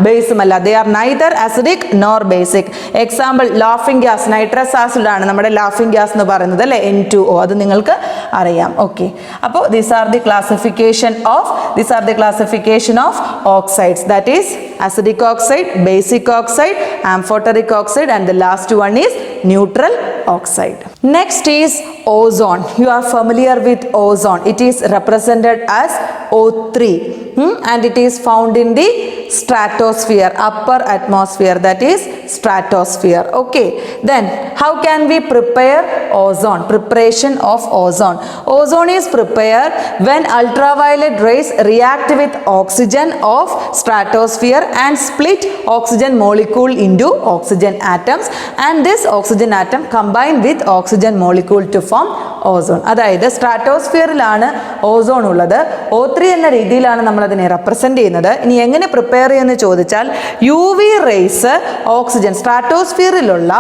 ബേസും അല്ല. They are neither acidic nor basic. Example, laughing gas, nitrous acid ആണ് നമ്മുടെ laughing gas എന്ന് പറയുന്നത്, അല്ലേ? N2O. അത് നിങ്ങൾക്ക് അറിയാം. ഓക്കെ, അപ്പോൾ these are the classification of oxides. That is acidic oxide, basic oxide, amphoteric oxide, and the last one is neutral oxide. Next is ozone. You are familiar with ozone. It is represented as O3 and it is found in the stratosphere, upper atmosphere, that is stratosphere. Okay, then how can we prepare ozone? Preparation of ozone. Ozone is prepared when ultraviolet rays react with oxygen of stratosphere and split oxygen molecule into oxygen atoms, and this oxygen atom combine with oxygen molecule to form ozone. അതായത് സ്ട്രാറ്റോസ്ഫിയറിലാണ് ozone ഉള്ളത്. O3 എന്ന രീതിയിലാണ് നമ്മൾ അതിനെ represent ചെയ്യുന്നത്. ഇനി എങ്ങനെ prepare ചെയ്യുമെന്ന് ചോദിച്ചാൽ UV റേസ് ഓക്സിജൻ, സ്ട്രാറ്റോസ്ഫിയറിലുള്ള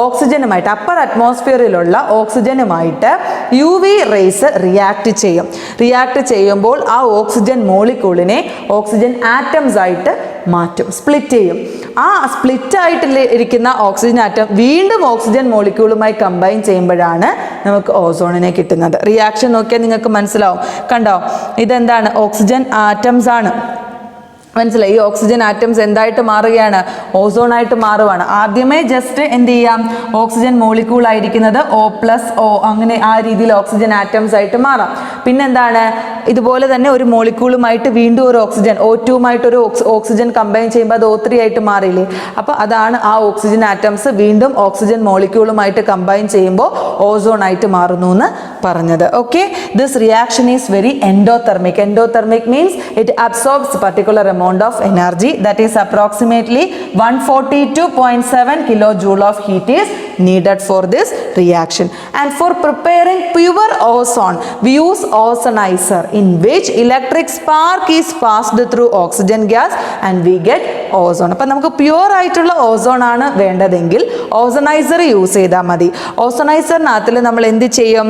ഓക്സിജനുമായിട്ട്, അപ്പർ അറ്റ്മോസ്ഫിയറിലുള്ള ഓക്സിജനുമായിട്ട് UV റേസ് റിയാക്ട് ചെയ്യും. റിയാക്ട് ചെയ്യുമ്പോൾ ആ ഓക്സിജൻ മോളിക്യൂളിനെ ഓക്സിജൻ ആറ്റംസ് ആയിട്ട് മാറ്റും, സ്പ്ലിറ്റ് ചെയ്യും. ആ സ്പ്ലിറ്റ് ആയിട്ട് ഇരിക്കുന്ന ഓക്സിജൻ ആറ്റം വീണ്ടും ഓക്സിജൻ മോളിക്യൂളുമായി കമ്പൈൻ ചെയ്യുമ്പോഴാണ് നമുക്ക് ഓസോണിനെ കിട്ടുന്നത്. റിയാക്ഷൻ നോക്കിയാൽ നിങ്ങൾക്ക് മനസ്സിലാവും. കണ്ടോ, ഇതെന്താണ്? ഓക്സിജൻ ആറ്റംസ് ആണ്. മനസ്സിലായി? ഈ ഓക്സിജൻ ആറ്റംസ് എന്തായിട്ട് മാറുകയാണ്? ഓസോൺ ആയിട്ട് മാറുകയാണ്. ആദ്യമേ ജസ്റ്റ് എന്ത് ചെയ്യാം, ഓക്സിജൻ മോളിക്യൂൾ ആയിരിക്കുന്നത് O+O, അങ്ങനെ ആ രീതിയിൽ ഓക്സിജൻ ആറ്റംസ് ആയിട്ട് മാറാം. പിന്നെന്താണ്, ഇതുപോലെ തന്നെ ഒരു മോളിക്യൂളുമായിട്ട് വീണ്ടും ഒരു ഓക്സിജൻ O2മായിട്ട് ഒരു ഓക്സിജൻ കമ്പൈൻ ചെയ്യുമ്പോൾ അത് O3 ആയിട്ട് മാറിയില്ലേ? അപ്പോൾ അതാണ് ആ ഓക്സിജൻ ആറ്റംസ് വീണ്ടും ഓക്സിജൻ മോളിക്യൂളുമായിട്ട് കമ്പൈൻ ചെയ്യുമ്പോൾ ഓസോൺ ആയിട്ട് മാറുന്നു എന്ന് പറഞ്ഞത്. Okay, this reaction is very endothermic. Endothermic means it absorbs particular amount of energy, that is approximately 142.7 kilojoule of heat is needed for this reaction. And for preparing pure ozone we use ozonizer, in which electric spark is passed through oxygen gas and we get ozone. അപ്പോൾ നമുക്ക് pure ആയിട്ടുള്ള ozone ആണ് വേണ്ടതെങ്കിൽ ഓസണൈസർ use ചെയ്താൽ മതി. ഓസണൈസറിനകത്തിൽ നമ്മൾ എന്ത് ചെയ്യും,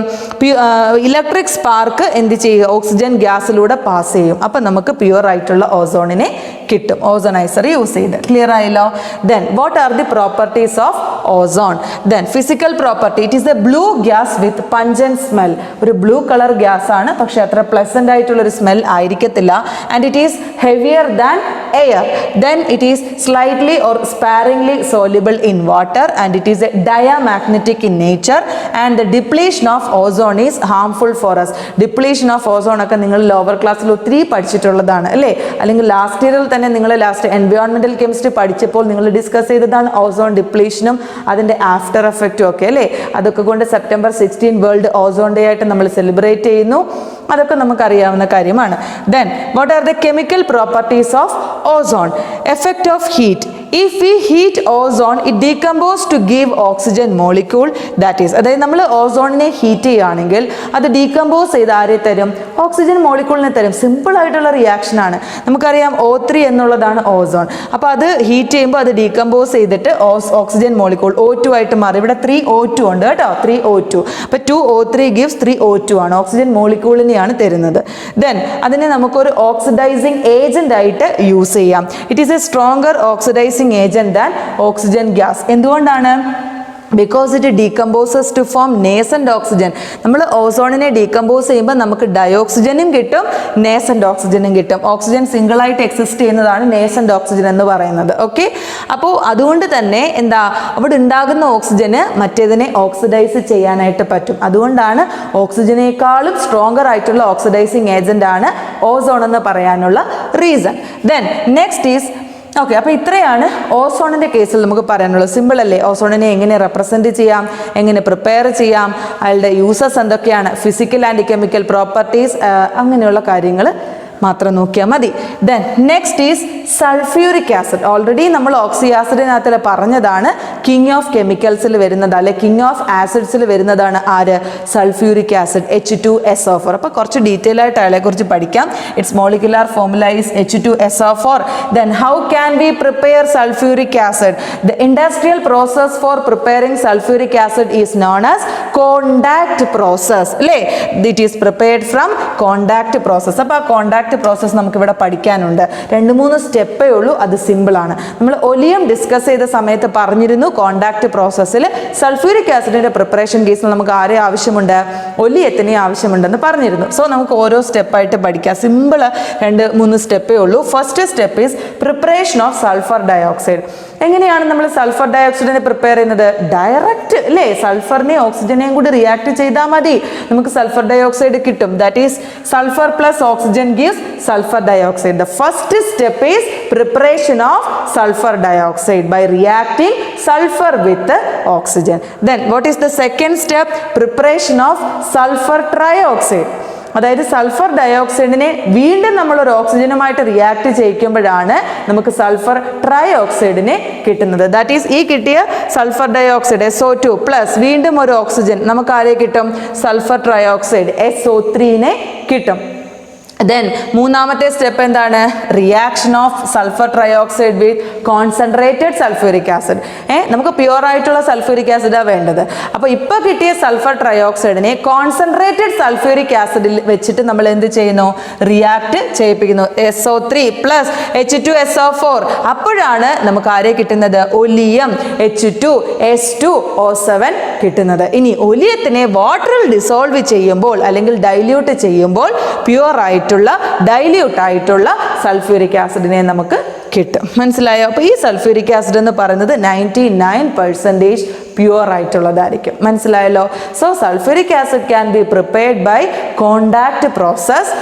ഇലക്ട്രിക് സ്പാർക്ക് എന്ത് ചെയ്യും, ഓക്സിജൻ ഗ്യാസിലൂടെ പാസ് ചെയ്യും. അപ്പം നമുക്ക് പ്യുവർ ആയിട്ടുള്ള ഓസോണിനെ കിട്ടും ഓസണൈസർ യൂസ് ചെയ്ത്. ക്ലിയർ ആയല്ലോ? Then what are the properties of ozone? Then physical property, it is A blue gas with pungent smell. ഒരു ബ്ലൂ കളർ ഗ്യാസ് ആണ്, പക്ഷെ അത്ര പ്ലസന്റ് ആയിട്ടുള്ള ഒരു സ്മെൽ ആയിരിക്കത്തില്ല. And it is heavier than air. Then it is slightly or sparingly soluble in water, and it is a diamagnetic in nature, and the depletion of ozone is harmful for us. Depletion of ozone ഒക്കെ നിങ്ങൾ lower ക്ലാസ്സിൽ ഒത്തിരി പഠിച്ചിട്ടുള്ളതാണ് അല്ലേ? അല്ലെങ്കിൽ last ഇയറിൽ തന്നെ നിങ്ങൾ last എൻവയോൺമെന്റൽ chemistry പഠിച്ചപ്പോൾ നിങ്ങൾ ഡിസ്കസ് ചെയ്തതാണ് ഓസോൺ ഡിപ്ലീഷനും അതിന്റെ ആഫ്റ്റർ എഫക്റ്റും ഒക്കെ അല്ലേ? അതൊക്കെ കൊണ്ട് സെപ്റ്റംബർ 16 വേൾഡ് ഓസോൺ ഡേ ആയിട്ട് നമ്മൾ സെലിബ്രേറ്റ് ചെയ്യുന്നു. അതൊക്കെ നമുക്കറിയാവുന്ന കാര്യമാണ്. Then what are the chemical properties of ozone? Effect of heat. If we heat ozone, it decomposes to give oxygen molecule, that is, അതായത് നമ്മൾ ഓസോണിനെ ഹീറ്റ് ചെയ്യുകയാണെങ്കിൽ അത് ഡീകമ്പോസ് ചെയ്ത് ആരെ തരും? ഓക്സിജൻ മോളിക്യൂളിനെ തരും. സിമ്പിൾ ആയിട്ടുള്ള റിയാക്ഷൻ ആണ്. നമുക്കറിയാം O3 എന്നുള്ളതാണ് ഓസോൺ. അപ്പോൾ അത് ഹീറ്റ് ചെയ്യുമ്പോൾ അത് ഡീകമ്പോസ് ചെയ്തിട്ട് ഓക്സിജൻ മോളിക്യൂൾ O2 ആയിട്ട് മാറി. ഇവിടെ 3O2 ഉണ്ട് കേട്ടോ, 3O2. അപ്പോൾ 2O3 gives 3O2 ആണ്, ഓക്സിജൻ മോളിക്യൂളിനെയാണ് തരുന്നത്. ദെൻ അതിനെ നമുക്കൊരു ഓക്സിഡൈസിങ് ഏജന്റ് ആയിട്ട് യൂസ് ചെയ്യാം. It is A stronger oxidising agent than oxygen gas. എന്തുകൊണ്ടാണ്? because it decomposes to form nascent oxygen. നമ്മൾ ഓസോണിനെ ഡീകമ്പോസ് ചെയ്യുമ്പോൾ നമുക്ക് ഡയോക്സിജനും കിട്ടും നേസന്റ് ഓക്സിജനും കിട്ടും. ഓക്സിജൻ സിംഗിൾ ആയിട്ട് എക്സിസ്റ്റ് ചെയ്യുന്നതാണ് നേസന്റ് ഓക്സിജൻ എന്ന് പറയുന്നത്. ഓക്കെ, അപ്പോൾ അതുകൊണ്ട് തന്നെ എന്താ, അവിടെ ഉണ്ടാകുന്ന ഓക്സിജന് മറ്റേതിനെ ഓക്സിഡൈസ് ചെയ്യാനായിട്ട് പറ്റും. അതുകൊണ്ടാണ് ഓക്സിജനേക്കാളും സ്ട്രോങ്ങർ ആയിട്ടുള്ള ഓക്സിഡൈസിങ് ഏജന്റ് ആണ് ഓസോൺ എന്ന് പറയാനുള്ള reason. Then next is okay. അപ്പോൾ ഇത്രയാണ് ഓസോണിൻ്റെ കേസിൽ നമുക്ക് പറയാനുള്ളത്. സിമ്പിൾ അല്ലേ? ഓസോണിനെ എങ്ങനെ റെപ്രസെൻറ്റ് ചെയ്യാം, എങ്ങനെ പ്രിപ്പയർ ചെയ്യാം, അയാളുടെ യൂസസ് എന്തൊക്കെയാണ്, ഫിസിക്കൽ ആൻഡ് കെമിക്കൽ പ്രോപ്പർട്ടീസ്, അങ്ങനെയുള്ള കാര്യങ്ങൾ മാത്രം നോക്കിയാൽ മതി. Then next is sulphuric acid. Already നമ്മൾ ഓക്സി ആസിഡിനകത്തിൽ പറഞ്ഞതാണ് കിങ് ഓഫ് കെമിക്കൽസിൽ വരുന്നത്, അല്ലെ കിങ് ഓഫ് ആസിഡ്സിൽ വരുന്നതാണ് ആര്? Sulphuric acid, H2SO4. അപ്പോൾ കുറച്ച് ഡീറ്റെയിൽ ആയിട്ട് അയാളെ കുറിച്ച് പഠിക്കാം. Its molecular formula is H2SO4. Then how can we prepare sulphuric acid? The industrial process for preparing sulphuric acid is known as contact process, അല്ലേ? It is prepared from contact process. അപ്പോൾ ആ contact process നമുക്ക് ഇവിടെ പഠിക്കാനുണ്ട്. 2-3 സ്റ്റെപ്പേ ഉള്ളൂ, അത് simple ആണ്. നമ്മൾ ഒലിയം ഡിസ്കസ് ചെയ്ത സമയത്ത് പറഞ്ഞിരുന്നു കോണ്ടാക്ട് പ്രോസസ്സിൽ സൾഫ്യൂരിക് ആസിഡിന്റെ പ്രിപ്പറേഷൻ കേസിൽ നമുക്ക് ആരെ ആവശ്യമുണ്ട്? ഒലിയത്തിനെ ആവശ്യമുണ്ടെന്ന് പറഞ്ഞിരുന്നു. സോ നമുക്ക് ഓരോ സ്റ്റെപ്പായിട്ട് പഠിക്കാം. സിമ്പിൾ 2-3 സ്റ്റെപ്പേ ഉള്ളൂ. First step is preparation of sulphur dioxide. എങ്ങനെയാണ് നമ്മൾ സൾഫർ ഡയോക്സൈഡിനെ പ്രിപ്പയർ ചെയ്യുന്നത്? ഡയറക്റ്റ് അല്ലേ? സൾഫറിനെയും ഓക്സിജനെയും കൂടി റിയാക്ട് ചെയ്താൽ മതി, നമുക്ക് സൾഫർ ഡയോക്സൈഡ് കിട്ടും. That is sulphur plus oxygen gives sulfur dioxide. The first step is preparation of sulfur dioxide by reacting sulfur with oxygen. Then what is the second step? Preparation of sulfur trioxide. അതായത് sulphur ഡയോക്സൈഡിനെ വീണ്ടും നമ്മൾ ഒരു ഓക്സിജനുമായിട്ട് react ചെയ്യിക്കുമ്പോഴാണ് നമുക്ക് sulphur ട്രയോക്സൈഡിനെ കിട്ടുന്നത്. That is ഈ കിട്ടിയ sulphur dioxide SO2 plus വീണ്ടും ഒരു ഓക്സിജൻ നമുക്ക് ആരെ കിട്ടും? സൾഫർ ട്രയോക്സൈഡ് SO3നെ കിട്ടും. ദെൻ മൂന്നാമത്തെ സ്റ്റെപ്പ് എന്താണ്? Reaction of sulphur trioxide with concentrated sulphuric acid. നമുക്ക് പ്യുവർ ആയിട്ടുള്ള സൾഫ്യൂരിക് ആസിഡാണ് വേണ്ടത്. അപ്പോൾ ഇപ്പോൾ കിട്ടിയ സൾഫർ ട്രയോക്സൈഡിനെ കോൺസെൻട്രേറ്റഡ് സൾഫ്യൂരിക് ആസിഡിൽ വെച്ചിട്ട് നമ്മൾ എന്ത് ചെയ്യുന്നു? റിയാക്ട് ചെയ്യിപ്പിക്കുന്നു. SO3 plus H2SO4. അപ്പോഴാണ് നമുക്ക് ആരെ കിട്ടുന്നത്? ഒലിയം H2S2O7 കിട്ടുന്നത്. ഇനി ഒലിയത്തിനെ വാട്ടറിൽ ഡിസോൾവ് ചെയ്യുമ്പോൾ അല്ലെങ്കിൽ ഡൈല്യൂട്ട് ചെയ്യുമ്പോൾ പ്യുവർ ആയിട്ട് ആയിട്ടുള്ള ഡൈല്യൂട്ട് ആയിട്ടുള്ള സൾഫ്യൂരിക് ആസിഡിനെ നമുക്ക് കിട്ടും. മനസ്സിലായോ? അപ്പോൾ ഈ സൾഫ്യൂരിക് ആസിഡ് എന്ന് പറയുന്നത് 99% പ്യുവർ ആയിട്ടുള്ളതായിരിക്കും. മനസ്സിലായല്ലോ? So sulphuric acid can be prepared by contact process.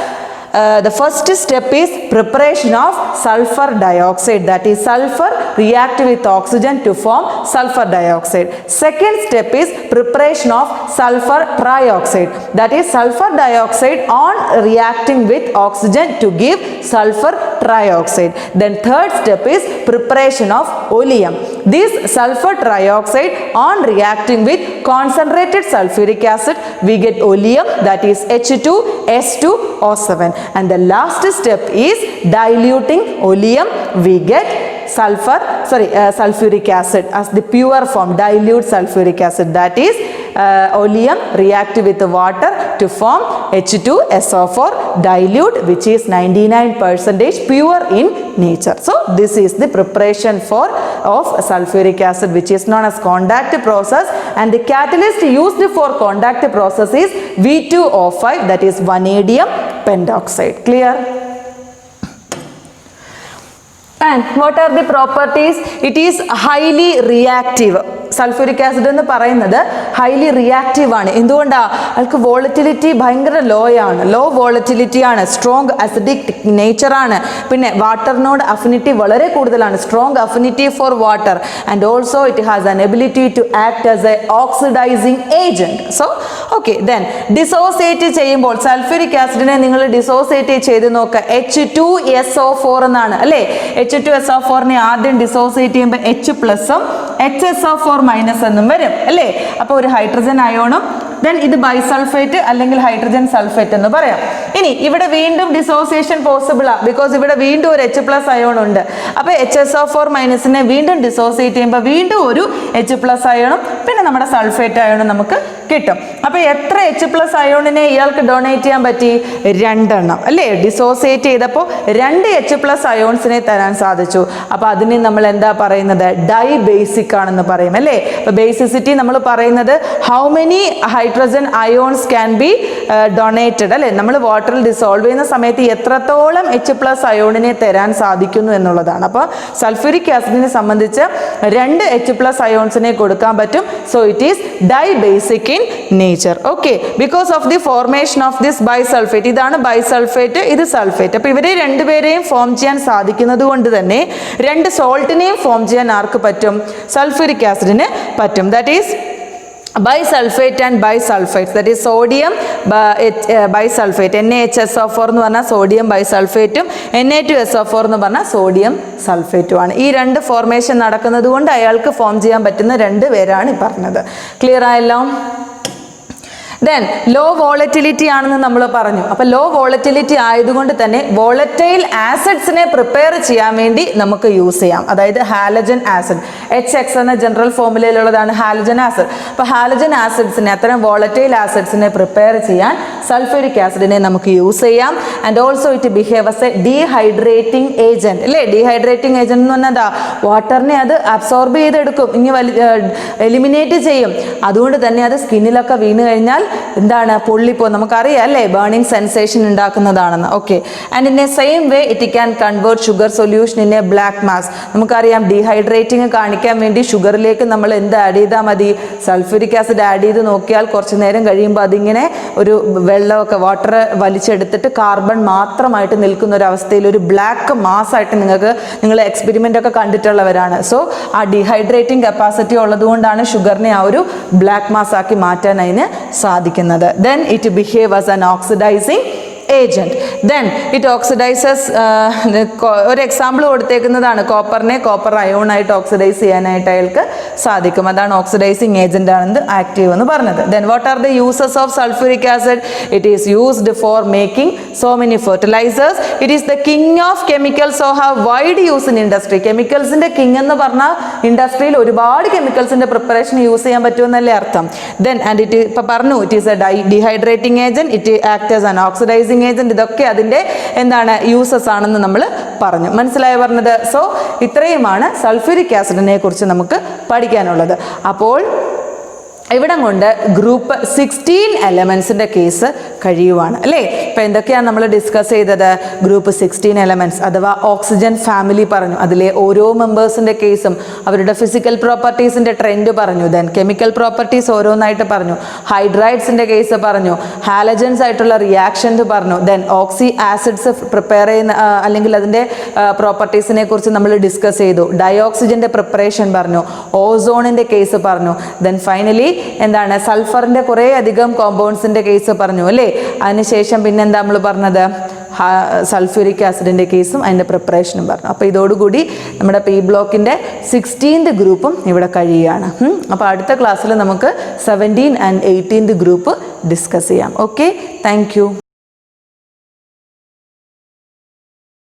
The first step is preparation of sulfur dioxide, that is sulfur react with oxygen to form sulfur dioxide. Second step is preparation of sulfur trioxide, that is sulfur dioxide on reacting with oxygen to give sulfur trioxide. Then third step is preparation of oleum. This sulfur trioxide on reacting with concentrated sulfuric acid we get oleum, that is H2S2O7. And the last step is diluting oleum, we get sulfuric acid as the pure form, dilute sulfuric acid, that is oleum react with water to form H2SO4 dilute, which is 99% pure in nature. So this is the preparation of sulfuric acid, which is known as conduct process, and the catalyst used for conduct process is V2O5, that is vanadium pentoxide. Clear? And what are the properties? It is highly reactive. Sulphuric acid എന്ന് പറയുന്നത് highly reactive ആണ്. എന്തുകൊണ്ടാണ്? അതിൽക്ക് volatility ഭയങ്കര low volatility ആണ്, strong acidic nature ആണ്, പിന്നെ വാട്ടറിനോട് അഫിനിറ്റി വളരെ കൂടുതലാണ്, strong affinity for water, and also it has an ability to act as a oxidising agent. So okay, then dissociate ചെയ്യുമ്പോൾ സൾഫ്യൂരിക് ആസിഡിനെ നിങ്ങൾ ഡിസോസിയേറ്റ് ചെയ്ത് നോക്കുക, H2SO4 എന്നാണ് അല്ലേ. H2SO4നെ ആദ്യം ഡിസോസിയേറ്റ് ചെയ്യുമ്പോൾ H+ഉം HSO4 മൈനസ് എന്നും വരും അല്ലേ. അപ്പോൾ ഒരു ഹൈഡ്രജൻ അയോണും ദെൻ ഇത് ബൈസൾഫേറ്റ് അല്ലെങ്കിൽ ഹൈഡ്രജൻ സൾഫേറ്റ് എന്ന് പറയാം. ഇനി ഇവിടെ വീണ്ടും ഡിസോസിയേഷൻ പോസിബിൾ ആണ്, ബിക്കോസ് ഇവിടെ വീണ്ടും ഒരു H+ അയോൺ ഉണ്ട്. അപ്പോൾ HSO4 മൈനസിനെ വീണ്ടും ഡിസോസിയേറ്റ് ചെയ്യുമ്പോൾ വീണ്ടും ഒരു H+ അയോണും പിന്നെ നമ്മുടെ സൾഫേറ്റ് അയോണും നമുക്ക് കിട്ടും. അപ്പോൾ എത്ര H+ അയോണിനെ ഇയാൾക്ക് ഡൊണേറ്റ് ചെയ്യാൻ പറ്റി? 2 എണ്ണം അല്ലേ. ഡിസോസിയേറ്റ് ചെയ്തപ്പോൾ 2 H+ അയോൺസിനെ തരാൻ സാധിച്ചു. അപ്പോൾ അതിനെ നമ്മൾ എന്താ പറയുന്നത്? ഡൈ ബേസിക് ആണെന്ന് പറയും അല്ലേ. അപ്പോൾ ബേസിസിറ്റി നമ്മൾ പറയുന്നത് how many hydrogen ions can be donated അല്ലേ. നമ്മൾ വാട്ടറിൽ ഡിസോൾവ് ചെയ്യുന്ന സമയത്ത് എത്രത്തോളം H+ അയോണിനെ തരാൻ സാധിക്കുന്നു എന്നുള്ളതാണ്. അപ്പോൾ സൾഫ്യൂരിക് ആസിഡിനെ സംബന്ധിച്ച് 2 H+ അയോൺസിനെ കൊടുക്കാൻ പറ്റും. So it is dibasic in nature. Okay, because of the formation of this bisulphate, ഇതാണ് ബൈസൾഫേറ്റ്, ഇത് സൾഫേറ്റ്. അപ്പോൾ ഇവരെ രണ്ടുപേരെയും ഫോം ചെയ്യാൻ സാധിക്കുന്നത് കൊണ്ട് തന്നെ 2 സോൾട്ടിനെയും ഫോം ചെയ്യാൻ ആർക്ക് പറ്റും? സൾഫ്യൂരിക് ആസിഡിന് പറ്റും. That is bisulfate and bisulfites, that is sodium bisulfate, NaHSO4 എന്ന് പറഞ്ഞാൽ സോഡിയം ബൈസൾഫേറ്റും Na2SO4 എന്ന് പറഞ്ഞാൽ സോഡിയം സൾഫേറ്റും ആണ്. ഈ 2 ഫോർമേഷൻ നടക്കുന്നത് കൊണ്ട് അയാൾക്ക് ഫോം ചെയ്യാൻ പറ്റുന്ന 2 പേരാണ് ഈ പറഞ്ഞത്. ക്ലിയർ ആയല്ലോ? ദെൻ ലോ വോളറ്റിലിറ്റി ആണെന്ന് നമ്മൾ പറഞ്ഞു. അപ്പോൾ ലോ വോളറ്റിലിറ്റി ആയതുകൊണ്ട് തന്നെ വോളറ്റൈൽ ആസിഡ്സിനെ പ്രിപ്പയർ ചെയ്യാൻ വേണ്ടി നമുക്ക് യൂസ് ചെയ്യാം. അതായത് ഹാലജൻ ആസിഡ്, HX എന്ന ജനറൽ ഫോർമുലയിലുള്ളതാണ് ഹാലജൻ ആസിഡ്. അപ്പോൾ ഹാലജൻ ആസിഡ്സിനെ, അത്തരം വോളറ്റൈൽ ആസിഡ്സിനെ പ്രിപ്പയർ ചെയ്യാൻ സൾഫ്യൂരിക് ആസിഡിനെ നമുക്ക് യൂസ് ചെയ്യാം. And also it behave as A dehydrating agent അല്ലേ. ഡീഹൈഡ്രേറ്റിംഗ് ഏജന്റ് എന്ന് പറഞ്ഞാൽ എന്താ? വാട്ടറിനെ അത് അബ്സോർബ് ചെയ്തെടുക്കും, ഇനി എലിമിനേറ്റ് ചെയ്യും. അതുകൊണ്ട് തന്നെ അത് സ്കിന്നിലൊക്കെ വീണ് കഴിഞ്ഞാൽ എന്താണ്? പൊള്ളിപ്പോ, നമുക്കറിയാം അല്ലേ, ബേണിംഗ് സെൻസേഷൻ ഉണ്ടാക്കുന്നതാണെന്ന്. Okay, and in a same way it can convert sugar solution in a black mass. നമുക്കറിയാം ഡീഹൈഡ്രേറ്റിംഗ് കാണിക്കാൻ വേണ്ടി ഷുഗറിലേക്ക് നമ്മൾ എന്ത് ആഡ് ചെയ്താൽ മതി? സൾഫ്യൂരിക് ആസിഡ് ആഡ് ചെയ്ത് നോക്കിയാൽ കുറച്ച് നേരം കഴിയുമ്പോൾ അതിങ്ങനെ ഒരു വെള്ളമൊക്കെ വാട്ടർ വലിച്ചെടുത്തിട്ട് കാർബൺ മാത്രമായിട്ട് നിൽക്കുന്ന ഒരു അവസ്ഥയിൽ ഒരു ബ്ലാക്ക് മാസ് ആയിട്ട് നിങ്ങൾ എക്സ്പെരിമെൻ്റ് ഒക്കെ കണ്ടിട്ടുള്ളവരാണ്. സോ ആ ഡീഹൈഡ്രേറ്റിംഗ് കപ്പാസിറ്റി ഉള്ളതുകൊണ്ടാണ് ഷുഗറിനെ ആ ഒരു ബ്ലാക്ക് മാസ് ആക്കി മാറ്റാൻ അതിന് സാധിക്കുന്നത്. Then it behave as an oxidizing agent. Then it oxidizes, ഒരു എക്സാമ്പിൾ കൊടുത്തേക്കുന്നതാണ്, കോപ്പറിനെ കോപ്പർ അയോൺ ആയിട്ട് ഓക്സിഡൈസ് ചെയ്യാനായിട്ട് അയാൾക്ക് സാധിക്കും. അതാണ് ഓക്സിഡൈസിങ് ഏജന്റ് ആണെന്ന് ആക്റ്റീവ് എന്ന് പറഞ്ഞത്. Then what are the uses of sulfuric acid? It is used for making so many fertilizers. It is the king of chemicals, so have wide use in industry. കെമിക്കൽസിന്റെ king എന്ന് പറഞ്ഞാൽ ഇൻഡസ്ട്രിയിൽ ഒരുപാട് കെമിക്കൽസിന്റെ preparation use ചെയ്യാൻ പറ്റുമെന്നല്ലേ അർത്ഥം. Then and it ഇപ്പൊ പറഞ്ഞു, it is a dehydrating agent, it acts as an oxidizing agent. ഇതൊക്കെ അതിന്റെ എന്താണ്? യൂസസ് ആണെന്ന് നമ്മൾ പറഞ്ഞു. മനസ്സിലായോ പറഞ്ഞത്? സോ ഇത്രയുമാണ് സൾഫ്യൂരിക് ആസിഡിനെ കുറിച്ച് നമുക്ക് പഠിക്കാനുള്ളത്. അപ്പോൾ ഇവിടെ കൊണ്ട് ഗ്രൂപ്പ് 16 എലമെൻസിൻ്റെ കേസ് കഴിയുവാണ് അല്ലേ. ഇപ്പം എന്തൊക്കെയാണ് നമ്മൾ ഡിസ്കസ് ചെയ്തത്? ഗ്രൂപ്പ് 16 എലമെൻറ്റ്സ് അഥവാ ഓക്സിജൻ ഫാമിലി പറഞ്ഞു, അതിലെ ഓരോ മെമ്പേഴ്സിൻ്റെ കേസും അവരുടെ ഫിസിക്കൽ പ്രോപ്പർട്ടീസിൻ്റെ ട്രെൻഡ് പറഞ്ഞു, ദെൻ കെമിക്കൽ പ്രോപ്പർട്ടീസ് ഓരോന്നായിട്ട് പറഞ്ഞു, ഹൈഡ്രൈഡ്സിൻ്റെ കേസ് പറഞ്ഞു, ഹാലജൻസ് ആയിട്ടുള്ള റിയാക്ഷൻസ് പറഞ്ഞു, ദെൻ ഓക്സി ആസിഡ്സ് പ്രിപ്പയർ ചെയ്യുന്ന അല്ലെങ്കിൽ അതിൻ്റെ പ്രോപ്പർട്ടീസിനെ കുറിച്ച് നമ്മൾ ഡിസ്കസ് ചെയ്തു, ഡയോക്സിജൻ്റെ പ്രിപ്പറേഷൻ പറഞ്ഞു, ഓസോണിൻ്റെ കേസ് പറഞ്ഞു, ദെൻ ഫൈനലി എന്താണ് സൾഫറിൻ്റെ കുറേ അധികം കോമ്പൗണ്ട്സിൻ്റെ കേസ് പറഞ്ഞു അല്ലേ. അതിനുശേഷം പിന്നെന്താ നമ്മൾ പറഞ്ഞത്? സൾഫ്യൂരിക് ആസിഡിൻ്റെ കേസും അതിൻ്റെ പ്രിപ്പറേഷനും പറഞ്ഞു. അപ്പോൾ ഇതോടുകൂടി നമ്മുടെ പി ബ്ലോക്കിൻ്റെ 16th ഗ്രൂപ്പും ഇവിടെ കഴിയുകയാണ്. അപ്പോൾ അടുത്ത ക്ലാസ്സിൽ നമുക്ക് 17 and 18th ഗ്രൂപ്പ് ഡിസ്കസ് ചെയ്യാം. Okay, thank you.